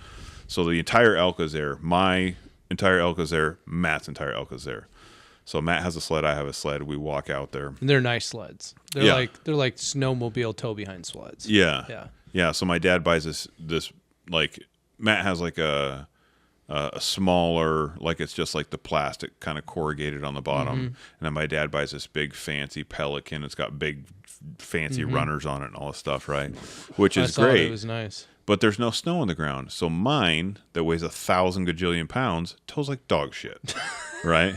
So the entire elk is there. My entire elk is there. Matt's entire elk is there. So Matt has a sled. I have a sled. We walk out there. And they're nice sleds. They're like snowmobile tow behind sleds. Yeah. So my dad buys this like Matt has like a smaller, like it's just like the plastic kind of corrugated on the bottom, and then my dad buys this big fancy Pelican. It's got big fancy runners on it and all this stuff, right? Which is great. It was nice, but there's no snow on the ground. So mine that weighs 1,000 gajillion pounds tows like dog shit, right?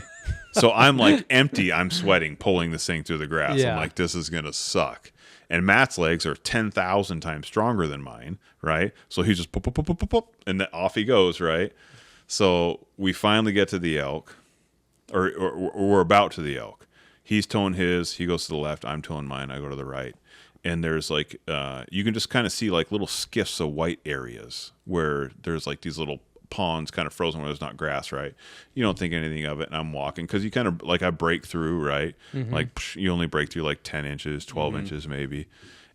So I'm like empty. I'm sweating, pulling this thing through the grass. I'm like, this is gonna suck. And Matt's legs are 10,000 times stronger than mine, right? So he's just pop, pop, pop, pop, pop, and then off he goes, right? So we finally get to the elk, or we're about to the elk. He's towing his. He goes to the left. I'm towing mine. I go to the right. And there's like, you can just kind of see like little skiffs of white areas where there's like these little ponds kind of frozen where there's not grass, right? You don't think anything of it. And I'm walking because you kind of like I break through, right? Like you only break through like 10 inches, 12 inches maybe.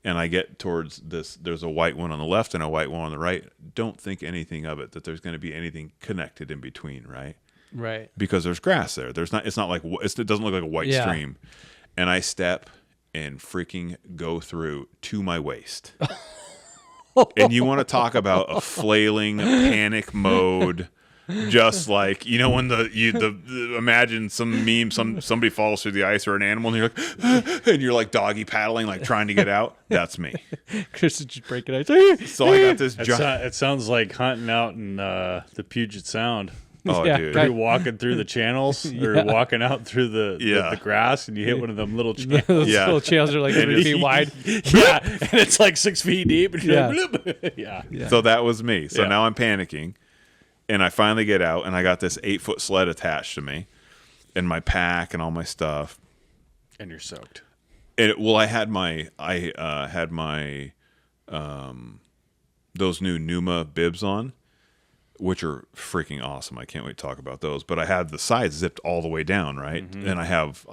And I get towards this, there's a white one on the left and a white one on the right. Don't think anything of it, that there's going to be anything connected in between, right? Right. Because there's grass there. It's not like, it doesn't look like a white stream. And I step and freaking go through to my waist. And you want to talk about a flailing panic mode. Just like, when imagine some meme, somebody falls through the ice or an animal, and you're like doggy paddling, like trying to get out. That's me. Chris is just breaking out. So I got this. It sounds like hunting out in the Puget Sound. Oh, dude! You're walking through the channels or walking out through the grass, and you hit one of them little channels. Those little channels are like 3 feet wide. And it's like 6 feet deep. And So that was me. So now I'm panicking. And I finally get out, and I got this 8-foot sled attached to me, and my pack and all my stuff. And you're soaked. And I had my those new Numa bibs on, which are freaking awesome. I can't wait to talk about those. But I had the sides zipped all the way down, right? And I have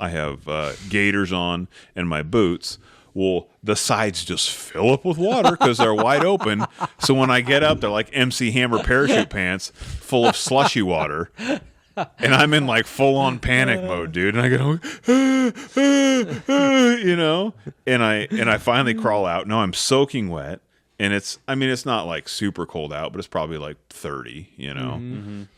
gaiters on and my boots. Well, the sides just fill up with water because they're wide open. So when I get up, they're like MC Hammer parachute pants full of slushy water. And I'm in like full on panic mode, dude. And I go, and I finally crawl out. Now I'm soaking wet. And it's not like super cold out, but it's probably like 30,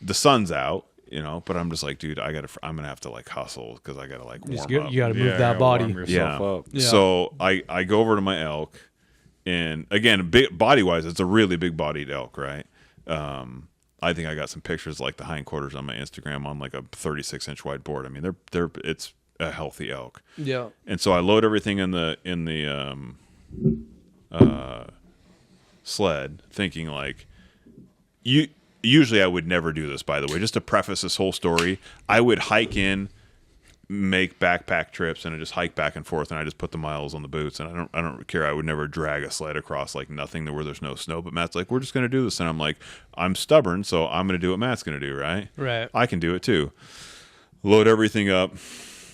The sun's out. But I'm just like, dude, I'm gonna have to like hustle because I gotta like warm up. You gotta move that body. Warm yourself up. Yeah. So I go over to my elk, and again, body wise, it's a really big bodied elk, right? I think I got some pictures like the hindquarters on my Instagram on like a 36-inch wide board. I mean, it's a healthy elk. Yeah. And so I load everything in the sled, thinking like, usually I would never do this, by the way. Just to preface this whole story, I would hike in, make backpack trips, and I just hike back and forth, and I just put the miles on the boots, and I don't care. I would never drag a sled across like nothing where there's no snow. But Matt's like, we're just gonna do this, and I'm like, I'm stubborn, so I'm gonna do what Matt's gonna do, right? Right. I can do it too. Load everything up,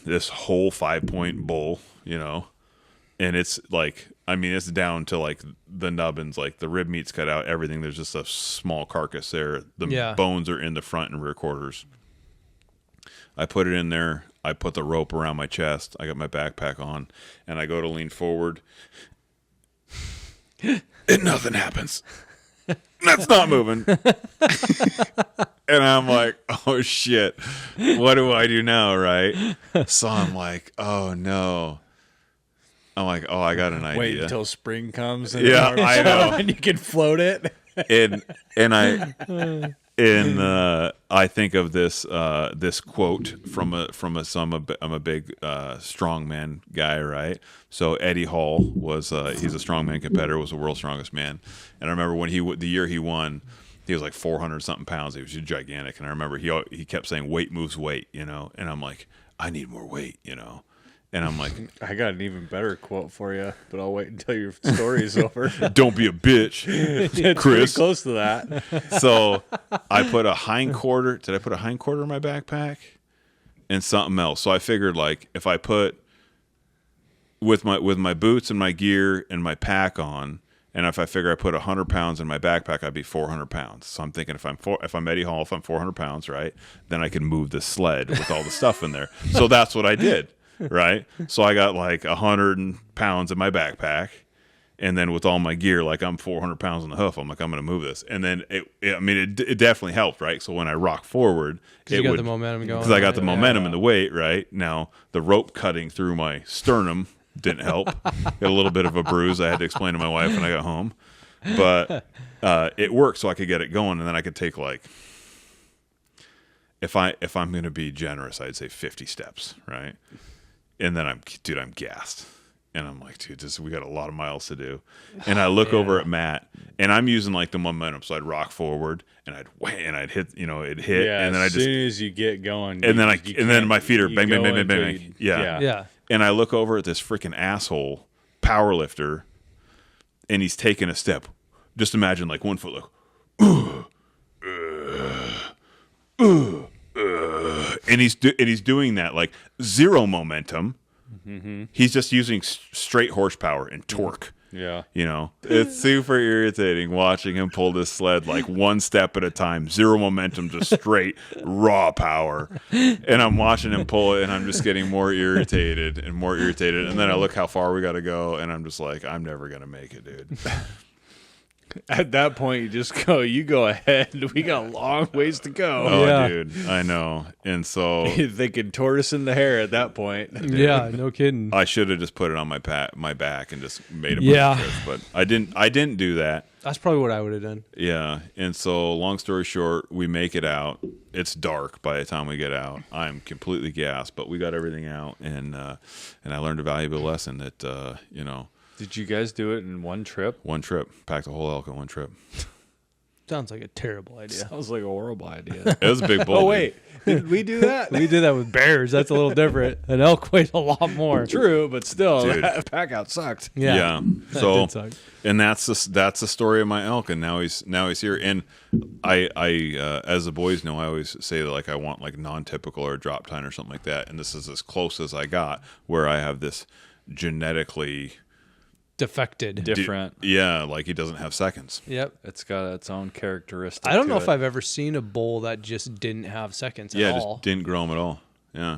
this whole 5-point bull, and it's like, I mean, it's down to like the nubbins, like the rib meat's cut out, everything. There's just a small carcass there. The bones are in the front and rear quarters. I put it in there. I put the rope around my chest. I got my backpack on, and I go to lean forward, and nothing happens. That's not moving. And I'm like, oh shit, what do I do now, right? So I'm like, oh no. I'm like, oh, I got an idea. Wait until spring comes. And Yeah, I know. And you can float it. I think of this quote from I'm a big strongman guy, right? So Eddie Hall was he's a strongman competitor, was the world's strongest man, and I remember when the year he won, he was like 400 something pounds. He was just gigantic, and I remember he kept saying weight moves weight, and I'm like, I need more weight, And I'm like, I got an even better quote for you, but I'll wait until your story's over. don't be a bitch, It's pretty Chris. close to that. So I put a hindquarter. Did I put a hindquarter in my backpack? And something else. So I figured, like, if I put with my boots and my gear and my pack on, and if I figure I put 100 pounds in my backpack, I'd be 400 pounds. So I'm thinking if I'm Eddie Hall, if I'm 400 pounds, right, then I can move this sled with all the stuff in there. So that's what I did. Right, so I got like 100 pounds in my backpack, and then with all my gear, like I'm 400 pounds on the hoof. I'm like, I'm going to move this, and then it definitely helped, right? So when I rock forward, you got the momentum going. because I got the momentum and the weight, right? Now the rope cutting through my sternum didn't help. Got a little bit of a bruise. I had to explain to my wife when I got home, but it worked, so I could get it going, and then I could take like, if I'm going to be generous, I'd say 50 steps, right? And then I'm gassed. And I'm like, dude, we got a lot of miles to do. And I look over at Matt, and I'm using like the momentum. So I'd rock forward, and I'd hit, it'd hit. Yeah, and then as soon as you get going. And then my feet are bang, bang, bang, bang, bang. Yeah. Yeah. And I look over at this freaking asshole power lifter, and he's taking a step. Just imagine like 1 foot, like, and he's doing that like zero momentum. Mm-hmm. He's just using straight horsepower and torque. Yeah, it's super irritating watching him pull this sled like one step at a time, zero momentum, just straight raw power. And I'm watching him pull it, and I'm just getting more irritated and more irritated. And then I look how far we got to go, and I'm just like, I'm never gonna make it, dude. At that point, you just go. You go ahead. We got a long ways to go. Oh, Yeah. dude, I know. And so You're thinking tortoise in the hair at that point. Yeah, no kidding. I should have just put it on my back and just made a Yeah. bunch of trips, but I didn't do that. That's probably what I would have done. Yeah, and so long story short, we make it out. It's dark by the time we get out. I'm completely gassed, but we got everything out, and I learned a valuable lesson that Did you guys do it in one trip? one trip, packed a whole elk in one trip. Sounds like a terrible idea. Sounds like a horrible idea. It was a big bull. Oh dude. wait, did we do that? We did that with bears. That's a little different. An elk weighs a lot more. True, but still, Dude. that pack out sucked. Yeah. That So did suck. and that's the story of my elk, and now he's here. And I as the boys know, I always say that like I want like non-typical or drop tine or something like that, and this is as close as I got, where I have this genetically Defected. Different. yeah, like he doesn't have seconds. Yep. It's got its own characteristic. I don't to know if it. I've ever seen a bull that just didn't have seconds Yeah, at just all. didn't grow him at all. Yeah.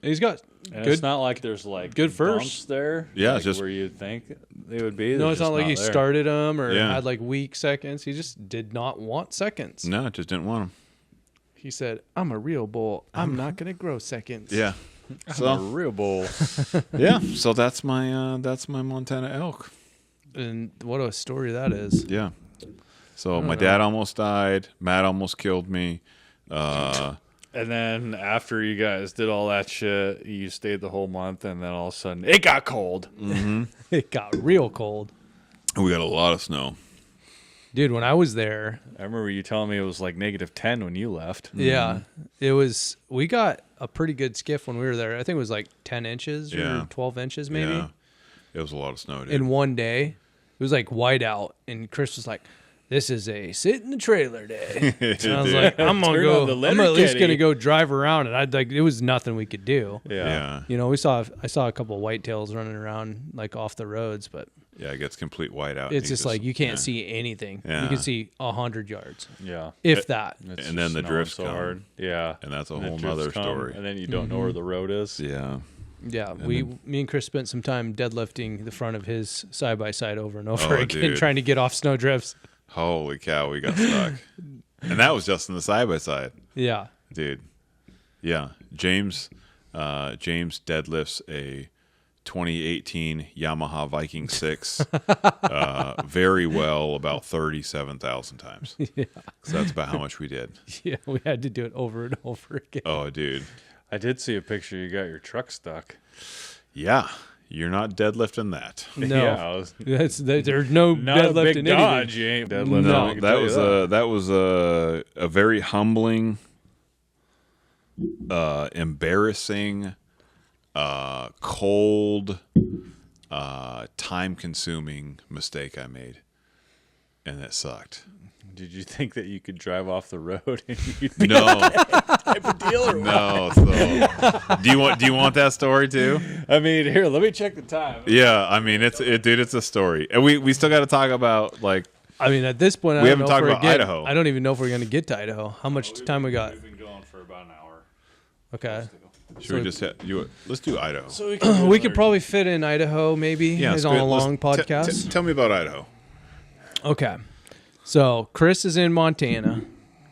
He's got And good. it's not like there's like good first. bumps there. Yeah, like it's just- where you'd think they would be. No, They're it's not just like he there. started them or Yeah. had like weak seconds. He just did not want seconds. No, just didn't want him. He said, "I'm a real bull. I'm not going to grow seconds." Yeah. I'm a So real bull. yeah, so that's my Montana elk. And what a story that is. Yeah. So my dad almost died. Matt almost killed me. And then after you guys did all that shit, you stayed the whole month, and then all of a sudden it got cold. It got real cold. We got a lot of snow. Dude, when I was there, I remember you telling me it was like -10 when you left. yeah, it was. We got a pretty good skiff when we were there. I think it was like 10 inches Yeah. or 12 inches, maybe, Yeah. It was a lot of snow, dude. in one day. It was like white out, and Chris was like, "This is a sit in the trailer day." And I was like, "I'm gonna Turn go. on the I'm at least Letterkenny. gonna go drive around." And I'd like, it was nothing we could do. yeah. You know, I saw a couple of whitetails running around like off the roads, but Yeah, it gets complete whiteout. it's just like you can't yeah. see anything. Yeah. You can see 100 yards, Yeah. if that. It's And then just the snowing drifts so come. hard. Yeah. And that's a And the whole drifts nother come, story. And then you don't know where the road is. Yeah. Yeah, me and Chris spent some time deadlifting the front of his side by side over and over Oh, again, dude. trying to get off snow drifts. Holy cow, we got stuck. And that was just in the side by side. Yeah, Dude. Yeah. James deadlifts a 2018 Yamaha Viking 6 very well about 37,000 times. yeah, So that's about how much we did. yeah. We had to do it over and over again. Oh, dude. I did see a picture. You got your truck stuck. Yeah. You're not deadlifting that. No, Yeah, I was there's no not a deadlifting big anything. Dodge. You ain't deadlifting. No, I can that tell you was a very humbling, embarrassing, cold, time-consuming mistake I made, and it sucked. Did you think that you could drive off the road and you'd No, type of deal? Or no. So, do you want that story too? I mean, here, let me check the time. Yeah, I mean it's a story, and we still got to talk about like I mean, at this point, We I haven't don't know if talked we're about getting- Idaho. I don't even know if we're going to get to Idaho. How much time we got? We've been going for about an hour. Okay, should we just let's do Idaho. So we could probably fit in Idaho, maybe, as on a long podcast. Tell me about Idaho. Okay. So Chris is in Montana.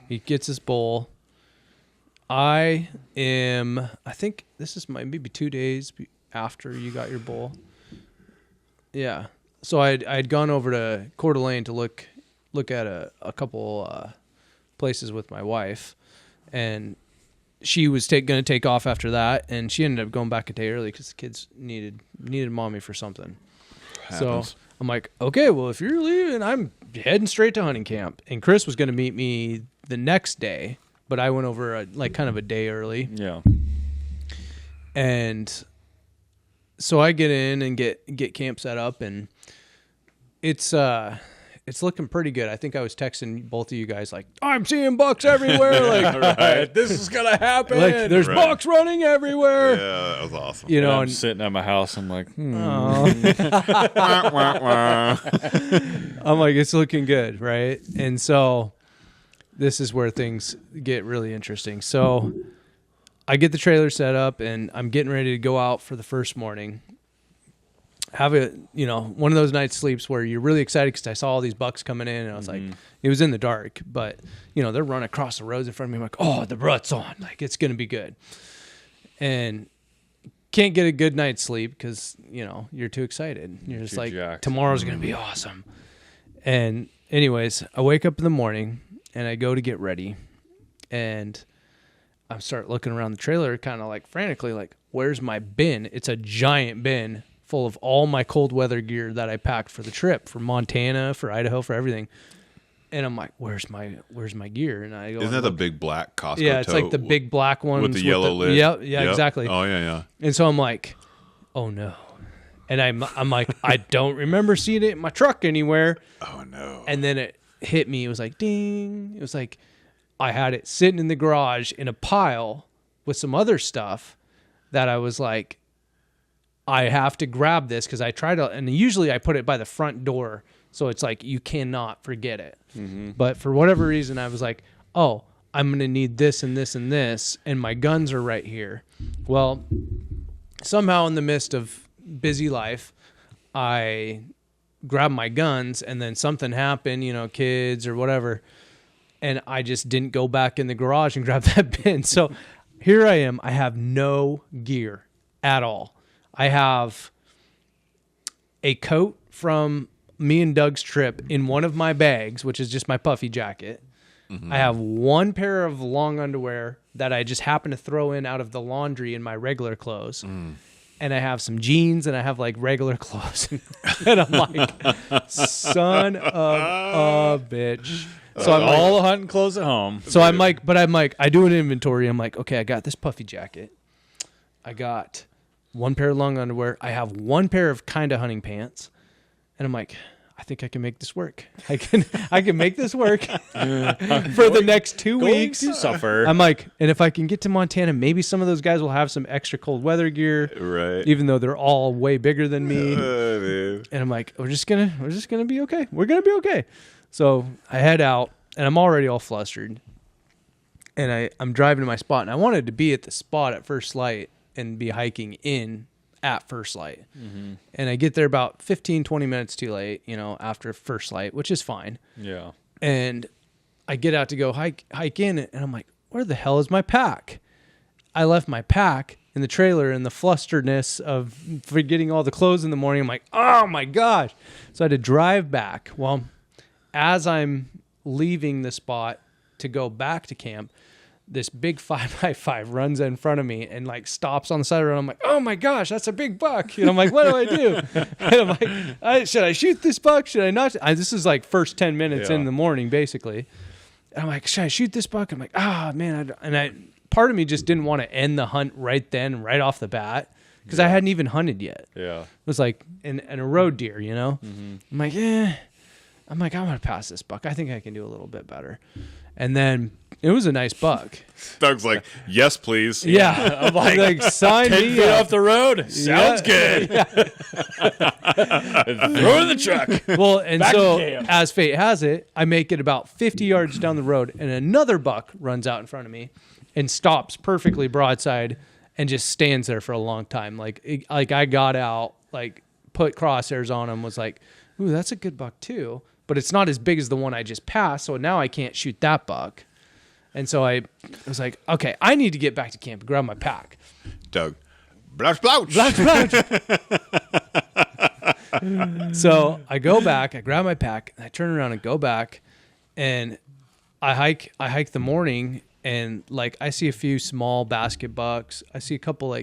He gets his bull. I think this is maybe 2 days after you got your bull. Yeah. So I'd gone over to Coeur d'Alene to look at a couple places with my wife, and she was going to take off after that, and she ended up going back a day early because the kids needed mommy for something. Happens. So I'm like, okay, well, if you're leaving, I'm heading straight to hunting camp. And Chris was going to meet me the next day, but I went over kind of a day early. Yeah. And so I get in and get camp set up, and it's looking pretty good. I think I was texting both of you guys like, I'm seeing bucks everywhere. Like, Right. This is gonna happen. like there's Right. bucks running everywhere. Yeah, that was awesome. You know, I'm and sitting at my house. I'm like, I'm like, it's looking good, right? And so this is where things get really interesting. So I get the trailer set up, and I'm getting ready to go out for the first morning. Have one of those night sleeps where you're really excited because I saw all these bucks coming in, and I was like, it was in the dark, but they're running across the roads in front of me. I'm like, oh, the rut's on, like it's gonna be good, and can't get a good night's sleep because you're too excited. You're just Too like, jacked. tomorrow's gonna be awesome. And anyways, I wake up in the morning and I go to get ready, and I start looking around the trailer, kind of like frantically, like, where's my bin? It's a giant bin full of all my cold weather gear that I packed for the trip, for Montana, for Idaho, for everything. And I'm like, where's my gear? And I go, Isn't that the big black Costco yeah, it's like the big black ones with the yellow lid? Yeah, Yep. exactly. Oh yeah. And so I'm like, oh no. And I'm like, I don't remember seeing it in my truck anywhere. Oh no. And then it hit me. It was like, ding. It was like I had it sitting in the garage in a pile with some other stuff that I was like, I have to grab this because I try to, and usually I put it by the front door. So it's like, you cannot forget it. Mm-hmm. But for whatever reason, I was like, oh, I'm going to need this and this and this. And my guns are right here. Well, somehow in the midst of busy life, I grabbed my guns, and then something happened, kids or whatever. And I just didn't go back in the garage and grab that bin. So here I am. I have no gear at all. I have a coat from me and Doug's trip in one of my bags, which is just my puffy jacket. Mm-hmm. I have one pair of long underwear that I just happen to throw in out of the laundry in my regular clothes. And I have some jeans and I have like regular clothes. And I'm like, son of a bitch. So I'm all the hunting clothes at home. So I'm like, I do an inventory. I'm like, okay, I got this puffy jacket. I got one pair of long underwear. I have one pair of kind of hunting pants. And I'm like, I think I can make this work. I can make this work for the next 2 weeks. To suffer. I'm like, and if I can get to Montana, maybe some of those guys will have some extra cold weather gear, Right. even though they're all way bigger than me. Man. And I'm like, we're just gonna be okay. We're gonna be okay. So I head out, and I'm already all flustered. And I'm driving to my spot, and I wanted to be at the spot at first light and be hiking in at first light. And I get there about 15, 20 minutes too late, after first light, which is fine. Yeah. And I get out to go hike in, and I'm like, where the hell is my pack? I left my pack in the trailer, and the flusteredness of forgetting all the clothes in the morning, I'm like, oh my gosh. So I had to drive back. Well, as I'm leaving the spot to go back to camp, this big 5x5 runs in front of me and like stops on the side of the road. I'm like, oh my gosh, that's a big buck. I'm like, what do I do? And I'm like, should I shoot this buck? Should I not? This is like first 10 minutes in the morning, basically. And I'm like, should I shoot this buck? I'm like, man. Part of me just didn't want to end the hunt right then, right off the bat, because I hadn't even hunted yet. Yeah. It was like in a road deer, I'm like, I'm like, I'm going to pass this buck. I think I can do a little bit better. And then it was a nice buck. Doug's like, yes, please. Yeah. I'm like sign 10 me feet up. off the road. Sounds good. Yeah. Throw it in the truck. Well, and Back so to camp. as fate has it, I make it about 50 yards down the road, and another buck runs out in front of me and stops perfectly broadside and just stands there for a long time. Like I got out, like put crosshairs on him, was like, ooh, that's a good buck too. But it's not as big as the one I just passed, so now I can't shoot that buck. And so I was like, okay, I need to get back to camp and grab my pack. Doug, blouch, blouch. So I go back, I grab my pack, and I turn around and go back, and I hike the morning, and like I see a few small basket bucks. I see a couple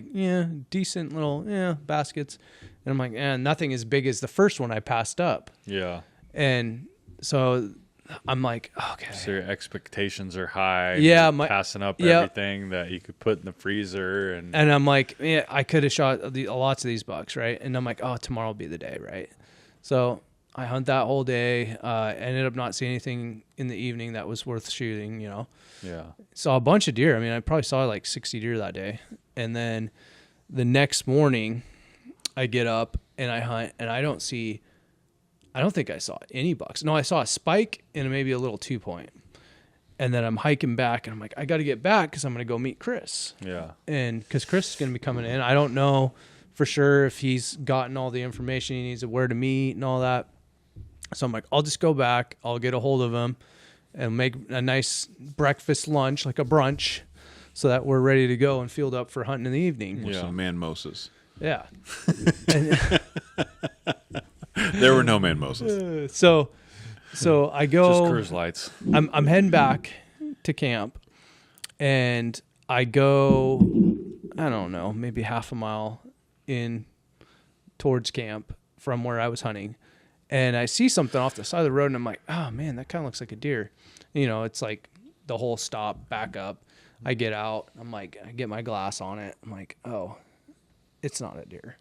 decent little baskets, and I'm like, nothing as big as the first one I passed up. Yeah. And so I'm like, okay. So your expectations are high. Yeah, You're passing up yeah. everything that you could put in the freezer, and I'm like, I could have shot lots of these bucks, right? And I'm like, tomorrow will be the day, right? So I hunt that whole day. Ended up not seeing anything in the evening that was worth shooting. Yeah. Saw a bunch of deer. I mean, I probably saw like 60 deer that day. And then the next morning, I get up and I hunt, and I don't think I saw any bucks. No, I saw a spike and maybe a little 2-point. And then I'm hiking back, and I'm like, I got to get back because I'm going to go meet Chris. Yeah. And because Chris is going to be coming in. I don't know for sure if he's gotten all the information he needs of where to meet and all that. So I'm like, I'll just go back. I'll get a hold of him and make a nice breakfast lunch, like a brunch, so that we're ready to go and field up for hunting in the evening. With Yeah. some man-moses. Yeah. And, There were no man-moses. so I go. Just cruise lights. I'm heading back to camp, and I go, I don't know, maybe half a mile in towards camp from where I was hunting, and I see something off the side of the road, and I'm like, oh man, that kind of looks like a deer. It's like the whole stop, back up. I get out. I'm like, I get my glass on it. I'm like, oh, it's not a deer.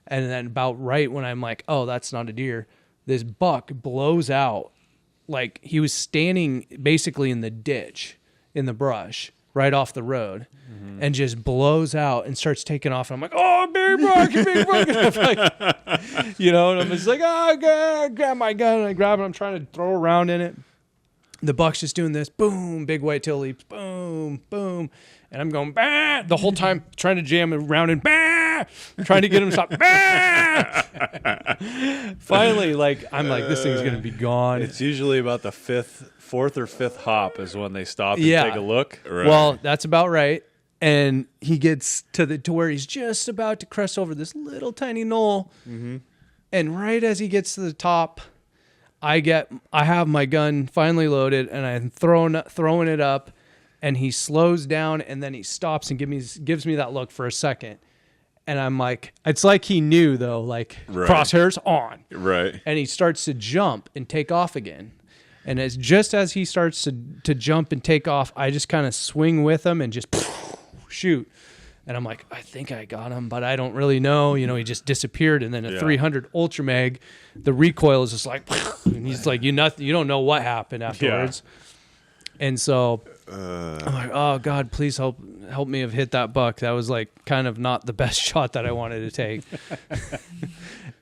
And then about right when I'm like, oh, that's not a deer, this buck blows out. Like he was standing basically in the ditch, in the brush, right off the road, and just blows out and starts taking off. And I'm like, oh, big buck, big buck. And I'm like, and I'm just like, oh, grab my gun. And I grab it. I'm trying to throw a round in it. The buck's just doing this, boom, big whitetail leaps, boom, boom. And I'm going, bah, the whole time trying to jam a round in, bah, trying to get him to stop, bah. Finally, I'm like, this thing's going to be gone. It's usually about the fourth or fifth hop is when they stop and Yeah. take a look. Right. Well, that's about right. And he gets to where he's just about to crest over this little tiny knoll. Mm-hmm. And right as he gets to the top, I have my gun finally loaded, and I'm throwing it up, and he slows down, and then he stops and gives me that look for a second. And I'm like, it's like he knew, though, like, crosshairs on. Right. And he starts to jump and take off again. And just as he starts to jump and take off, I just kind of swing with him and just shoot. And I'm like, I think I got him, but I don't really know. You know, he just disappeared. And then a 300 Ultra Mag, the recoil is just like, and he's like, you don't know what happened afterwards. Yeah. And so I'm like, oh God, please help me have hit that buck. That was like kind of not the best shot that I wanted to take.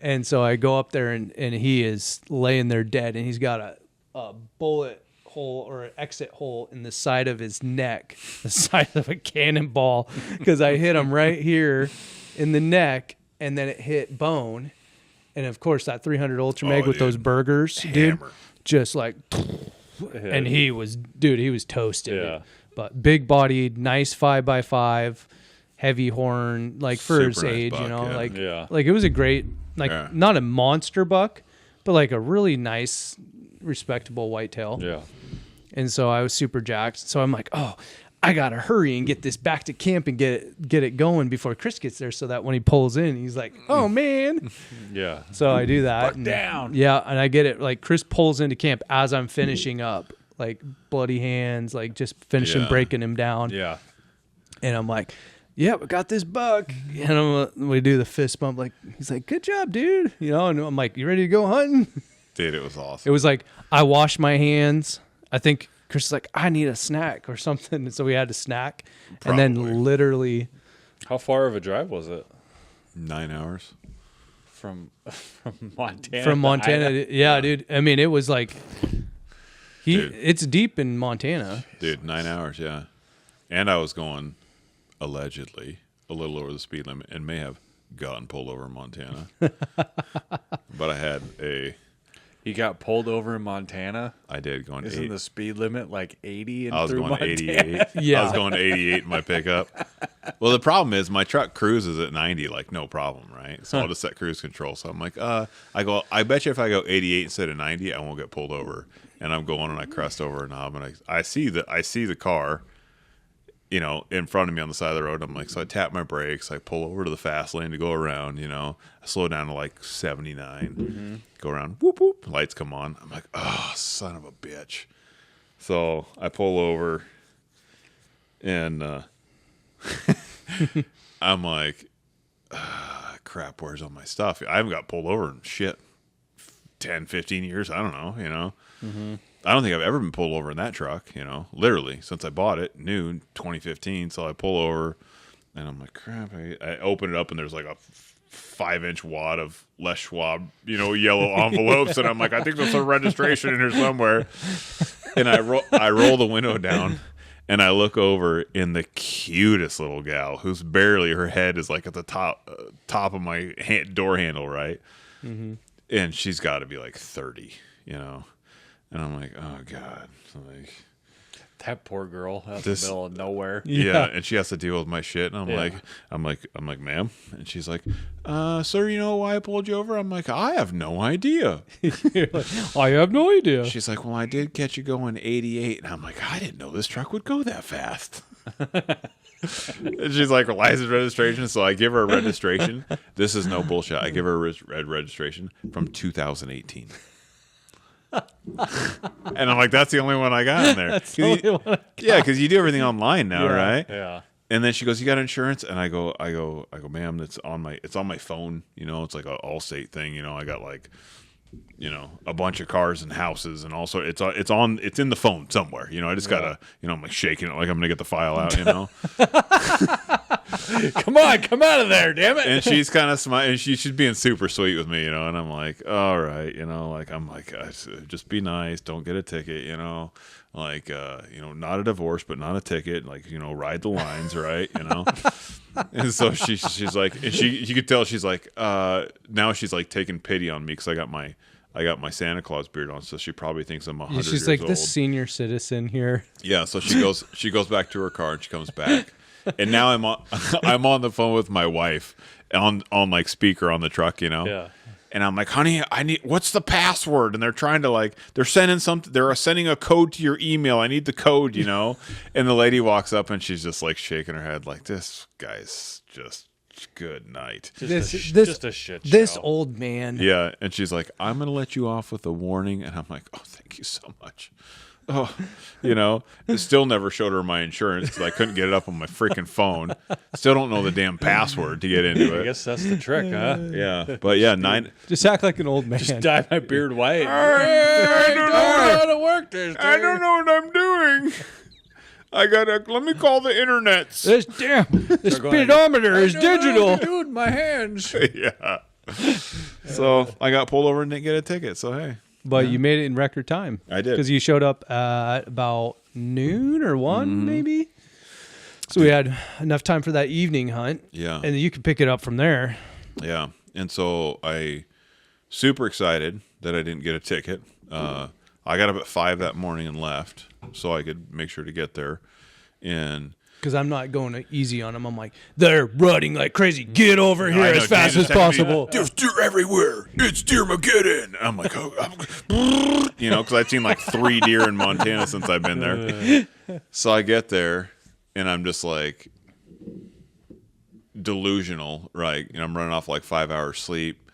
And so I go up there and he is laying there dead, and he's got a bullet hole or an exit hole in the side of his neck, the size of a cannonball, because I hit him right here in the neck, and then it hit bone. And of course that 300 Ultra Mag with those burgers, dude, just like, and he was toasted. Yeah. But big bodied, nice 5x5, heavy horn, like for Super his nice age, buck, you know, yeah. like it was a great, like not a monster buck, but like a really nice, respectable whitetail. Yeah. And so I was super jacked. So I'm like, oh, I gotta hurry and get this back to camp and get it going before Chris gets there, so that when he pulls in, he's like, oh man. Yeah. So I do that. Buck down. Yeah, and I get it. Like Chris pulls into camp as I'm finishing up, like bloody hands, like just finishing breaking him down. Yeah. And I'm like, yeah, we got this buck. And we do the fist bump. Like, he's like, good job, dude. You know, and I'm like, you ready to go hunting? Dude, it was awesome. It was like, I washed my hands. I think Chris is like, I need a snack or something. And so we had a snack. Probably. And then literally. How far of a drive was it? 9 hours. From Montana. From Montana. Yeah, dude. I mean, it was like, Dude. It's deep in Montana. Dude, 9 hours, yeah. And I was going, allegedly, a little over the speed limit and may have gotten pulled over in Montana. But I had He got pulled over in Montana. I did going. Isn't the speed limit like 80? I was going Montana? 88. Yeah, I was going 88 in my pickup. Well, the problem is my truck cruises at 90, like no problem, right? So I'll just set cruise control. So I'm like, I bet you if I go 88 instead of 90, I won't get pulled over. And I'm going and I crest over a knob and I see the car, you know, in front of me on the side of the road. I'm like, so I tap my brakes, I pull over to the fast lane to go around, you know, I slow down to like 79, go around, whoop, whoop, lights come on. I'm like, oh, son of a bitch. So I pull over and I'm like, crap, where's all my stuff? I haven't got pulled over in 10, 15 years. I don't know, you know. I don't think I've ever been pulled over in that truck, you know, literally since I bought it, new 2015. So I pull over and I'm like, crap. I open it up and there's like a 5-inch wad of Les Schwab, you know, yellow envelopes. And I'm like, I think there's a registration in here somewhere. And I roll the window down and I look over in the cutest little gal who's barely, her head is like at the top of my door handle, right? And she's got to be like 30, you know. And I'm like, oh God, like that poor girl out in the middle of nowhere. Yeah, and she has to deal with my shit. And I'm like, ma'am. And she's like, sir, you know why I pulled you over? I'm like, I have no idea. I have no idea. She's like, well, I did catch you going 88. And I'm like, I didn't know this truck would go that fast. And she's like, license registration. So I give her a registration. This is no bullshit. I give her a red registration from 2018. And I'm like, that's the only one I got in there. Yeah, because you do everything online now, right? Yeah. And then she goes, "You got insurance?" And I go, "Ma'am, it's on my phone. You know, it's like a Allstate thing. You know, I got like, you know, a bunch of cars and houses, and also it's in the phone somewhere. You know, I just gotta, you know, I'm like shaking it like I'm gonna get the file out. You know, come out of there, damn it. And she's kind of smiling, and she's being super sweet with me, you know. And I'm like, all right, you know, like I'm like, just be nice, don't get a ticket, you know. Like, you know, not a divorce, but not a ticket. Like, you know, ride the lines, right? You know. And so she's like, and you could tell she's like, now she's like taking pity on me because I got my Santa Claus beard on, so she probably thinks I'm 100 years old. She's like the senior citizen here. Yeah, so she goes back to her car and she comes back, and now I'm on the phone with my wife on like speaker on the truck, you know. Yeah. And I'm like, honey, what's the password? And they're trying to they're sending a code to your email. I need the code, And the lady walks up and she's just like shaking her head like, this guy's just good night. Just a shit show. This old man. Yeah. And she's like, I'm going to let you off with a warning. And I'm like, oh, thank you so much. Oh, it still never showed her my insurance because I couldn't get it up on my freaking phone. Still don't know the damn password to get into it. I guess that's the trick, huh? Yeah, but yeah, Just act like an old man. Just dye my beard white. I don't know how to work this. I don't know what I'm doing. Let me call the internets. This speedometer is digital. Dude, my hands. Yeah. So I got pulled over and didn't get a ticket. So hey. But you made it in record time. I did. Because you showed up at about noon or 1, maybe. So we had enough time for that evening hunt. Yeah. And you could pick it up from there. Yeah. And so I super excited that I didn't get a ticket. I got up at 5 that morning and left so I could make sure to get there. And because I'm not going easy on them. I'm like, they're running like crazy. Get over here as fast as possible. There's deer everywhere. It's Deermageddon. I'm like, because I've seen like 3 deer in Montana since I've been there. So I get there, and I'm just like delusional, right? I'm running off like 5 hours sleep,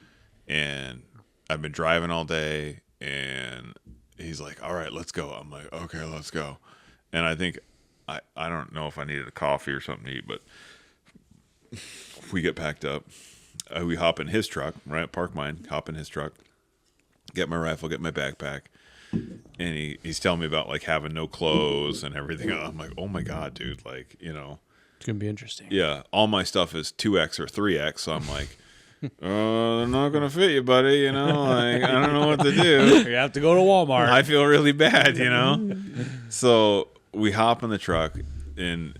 and I've been driving all day, and he's like, all right, let's go. I'm like, okay, let's go. And I think, I don't know if I needed a coffee or something to eat, but we get packed up. We hop in his truck, right? Park mine, hop in his truck, get my rifle, get my backpack. And he's telling me about like having no clothes and everything. I'm like, oh my God, dude. Like, it's going to be interesting. Yeah. All my stuff is 2X or 3X. So I'm like, they're not going to fit you, buddy. I don't know what to do. You have to go to Walmart. I feel really bad, So we hop in the truck and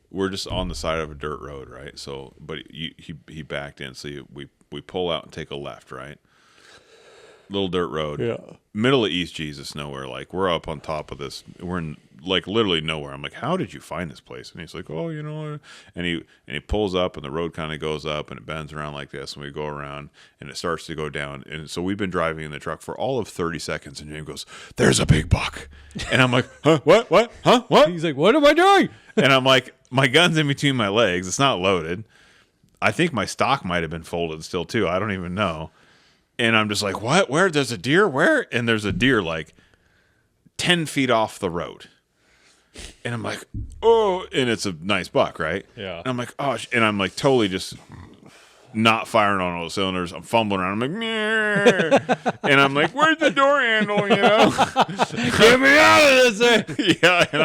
we're just on the side of a dirt road, right? So, but he backed in, so we pull out and take a left, right? Little dirt road, Yeah. Middle of East Jesus nowhere. Like we're up on top of this. We're in like literally nowhere. I'm like, how did you find this place? And he's like, oh, and he pulls up and the road kind of goes up and it bends around like this, and we go around and it starts to go down. And so we've been driving in the truck for all of 30 seconds, and James goes, there's a big buck. And I'm like, huh, what, huh, what? He's like, what am I doing? And I'm like, my gun's in between my legs. It's not loaded. I think my stock might have been folded still too. I don't even know. And I'm just like, what? Where? There's a deer? Where? And there's a deer like 10 feet off the road. And I'm like, oh, and it's a nice buck, right? Yeah. And I'm like, oh, and I'm like totally just not firing on all the cylinders. I'm fumbling around. I'm like, meh. And I'm like, where's the door handle? Get me out of this thing. Yeah. And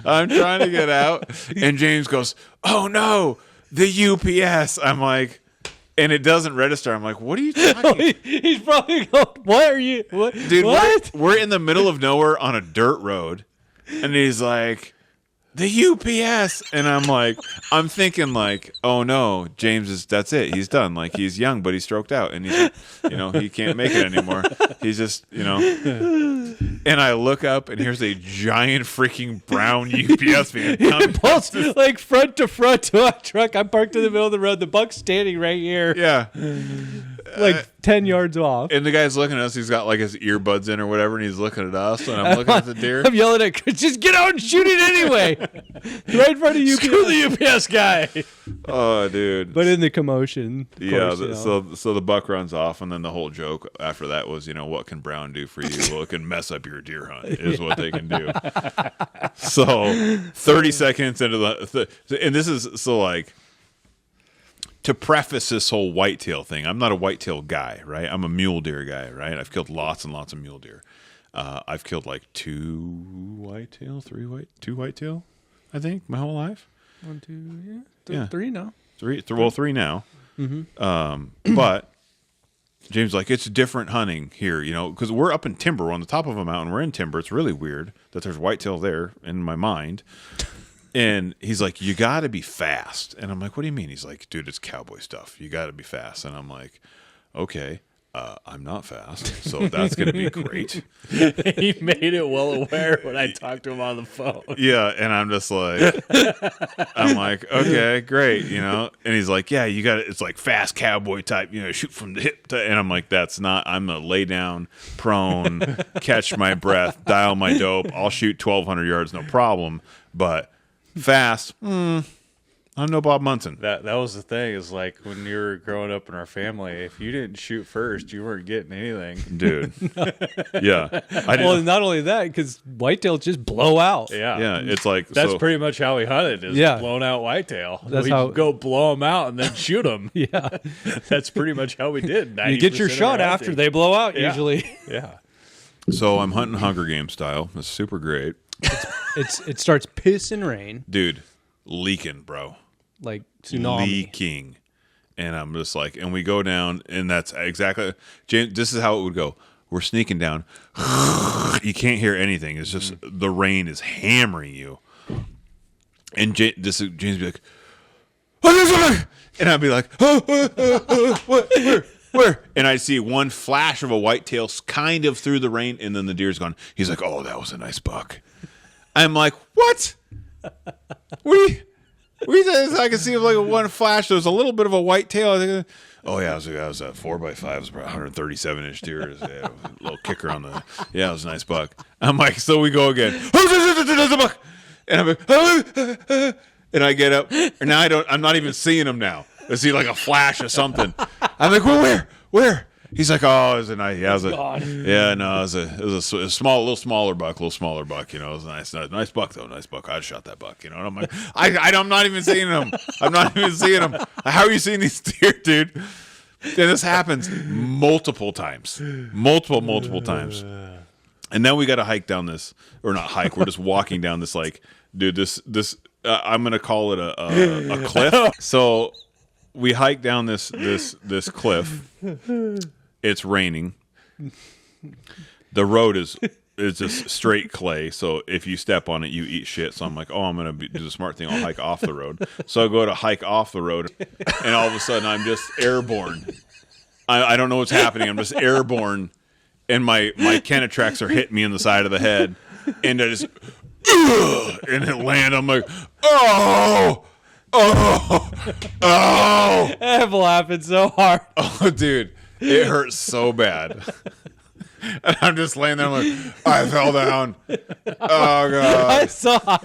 I'm trying to get out. And James goes, oh no, the UPS. I'm like, and it doesn't register. I'm like, what are you talking? He's probably going, what are you? What? Dude, what? We're in the middle of nowhere on a dirt road. And he's like, the UPS. And I'm thinking like, oh no, that's it. He's done. Like he's young, but he's stroked out. And he's, he can't make it anymore. He's just, and I look up and here's a giant freaking brown UPS van. It pulls like front to front to our truck. I'm parked in the middle of the road. The buck's standing right here. Yeah. Like 10 yards off. And the guy's looking at us. He's got like his earbuds in or whatever, and he's looking at us. And I'm looking at the deer. I'm yelling at Chris, just get out and shoot it anyway. Right in front of you. Screw the UPS guy. Oh, dude. But in the commotion. Yeah. So the buck runs off, and then the whole joke after that was, what can Brown do for you? Well, it can mess up your deer hunt. Is what they can do. So 30 seconds into and this is so like. To preface this whole whitetail thing, I'm not a whitetail guy, right? I'm a mule deer guy, right? I've killed lots and lots of mule deer. I've killed like 2 whitetail, I think, my whole life. 1, 2, Yeah. 3 now. 3 now. Mm-hmm. But James like, it's different hunting here, because we're up in timber. We're on the top of a mountain. We're in timber. It's really weird that there's whitetail there in my mind. And he's like, you got to be fast. And I'm like, what do you mean? He's like, dude, it's cowboy stuff. You got to be fast. And I'm like, okay. I'm not fast, so that's going to be great. He made it well aware when I talked to him on the phone. Yeah, and I'm just like, okay, great, and he's like, yeah, you got it. It's like fast cowboy type, shoot from the hip, and I'm like, that's not. I'm gonna lay down, prone, catch my breath, dial my dope. I'll shoot 1,200 yards, no problem. But fast, I'm no Bob Munson. That was the thing, is like when you were growing up in our family, if you didn't shoot first, you weren't getting anything. Dude. Yeah. Well, not only that, because whitetails just blow out. Yeah, it's like that's pretty much how we hunted, is blown out whitetail. That's we how go blow them out and then shoot them. Yeah. That's pretty much how we did. You get your shot after they blow out, usually. Yeah. So I'm hunting Hunger Games style. It's super great. It starts pissing rain, Dude, leaking, bro. like tsunami. Leaking. And I'm just like, and we go down, and that's exactly, James, this is how it would go. We're sneaking down. You can't hear anything. It's just the rain is hammering you. And James be like, and I'd be like, where? And I see one flash of a whitetail kind of through the rain, and then the deer's gone. He's like, oh, that was a nice buck. I'm like, what? We I can see like a one flash. There was a little bit of a white tail. I think. Oh yeah, it was a 4x5. It was about 137-inch deer. Yeah, a little kicker on the. Yeah, it was a nice buck. I'm like, so we go again. There's a buck, and I'm like, and I get up, and now I'm not even seeing him now. I see like a flash of something. I'm like, well, where? He's like, oh, it was a nice, it was a little smaller buck. It was a nice buck though, nice buck. I shot that buck, and I'm like, I'm not even seeing him. How are you seeing these deer, dude? And this happens multiple times, multiple times, and then we got to hike down this, or not hike. We're just walking down this, like, dude, this I'm gonna call it a cliff. So we hike down this cliff. It's raining. The road is just straight clay, so if you step on it, you eat shit. So I'm like, oh, I'm gonna do the smart thing. I'll hike off the road. So I go to hike off the road, and all of a sudden I'm just airborne. I don't know what's happening. I'm just airborne, and my Canatrax are hitting me in the side of the head, and I just and it land. I'm like, oh. I'm laughing so hard. Oh, dude, it hurts so bad. And I'm just laying there. I'm like, I fell down. Oh, God. I saw.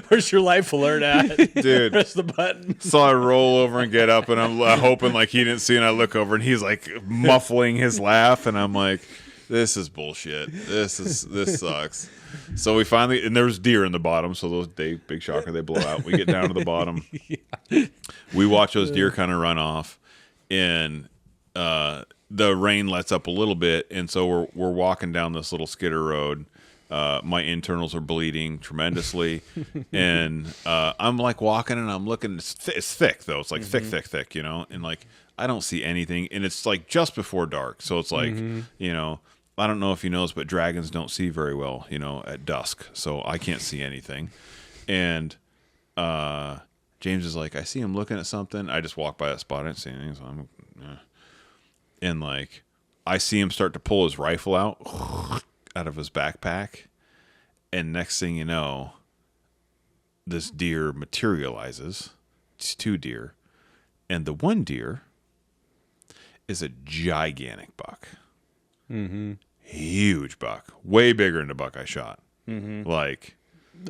Where's your life alert at? Dude. Press the button. So I roll over and get up, and I'm hoping like he didn't see, and I look over, and he's like muffling his laugh, and I'm like, this is bullshit. This sucks. So we finally, and there's deer in the bottom, so those big shocker, they blow out. We get down to the bottom. We watch those deer kind of run off, and the rain lets up a little bit, and so we're walking down this little skidder road. My internals are bleeding tremendously, and I'm like walking, and I'm looking. It's thick though. It's like thick, and like I don't see anything, and it's like just before dark, so it's like I don't know if you know this, but dragons don't see very well, at dusk. So I can't see anything. And James is like, I see him looking at something. I just walk by that spot. I didn't see anything. So and like, I see him start to pull his rifle out of his backpack. And next thing you know, this deer materializes. It's two deer. And the one deer is a gigantic buck. Mm-hmm. Huge buck, way bigger than the buck I shot. Mm-hmm. Like,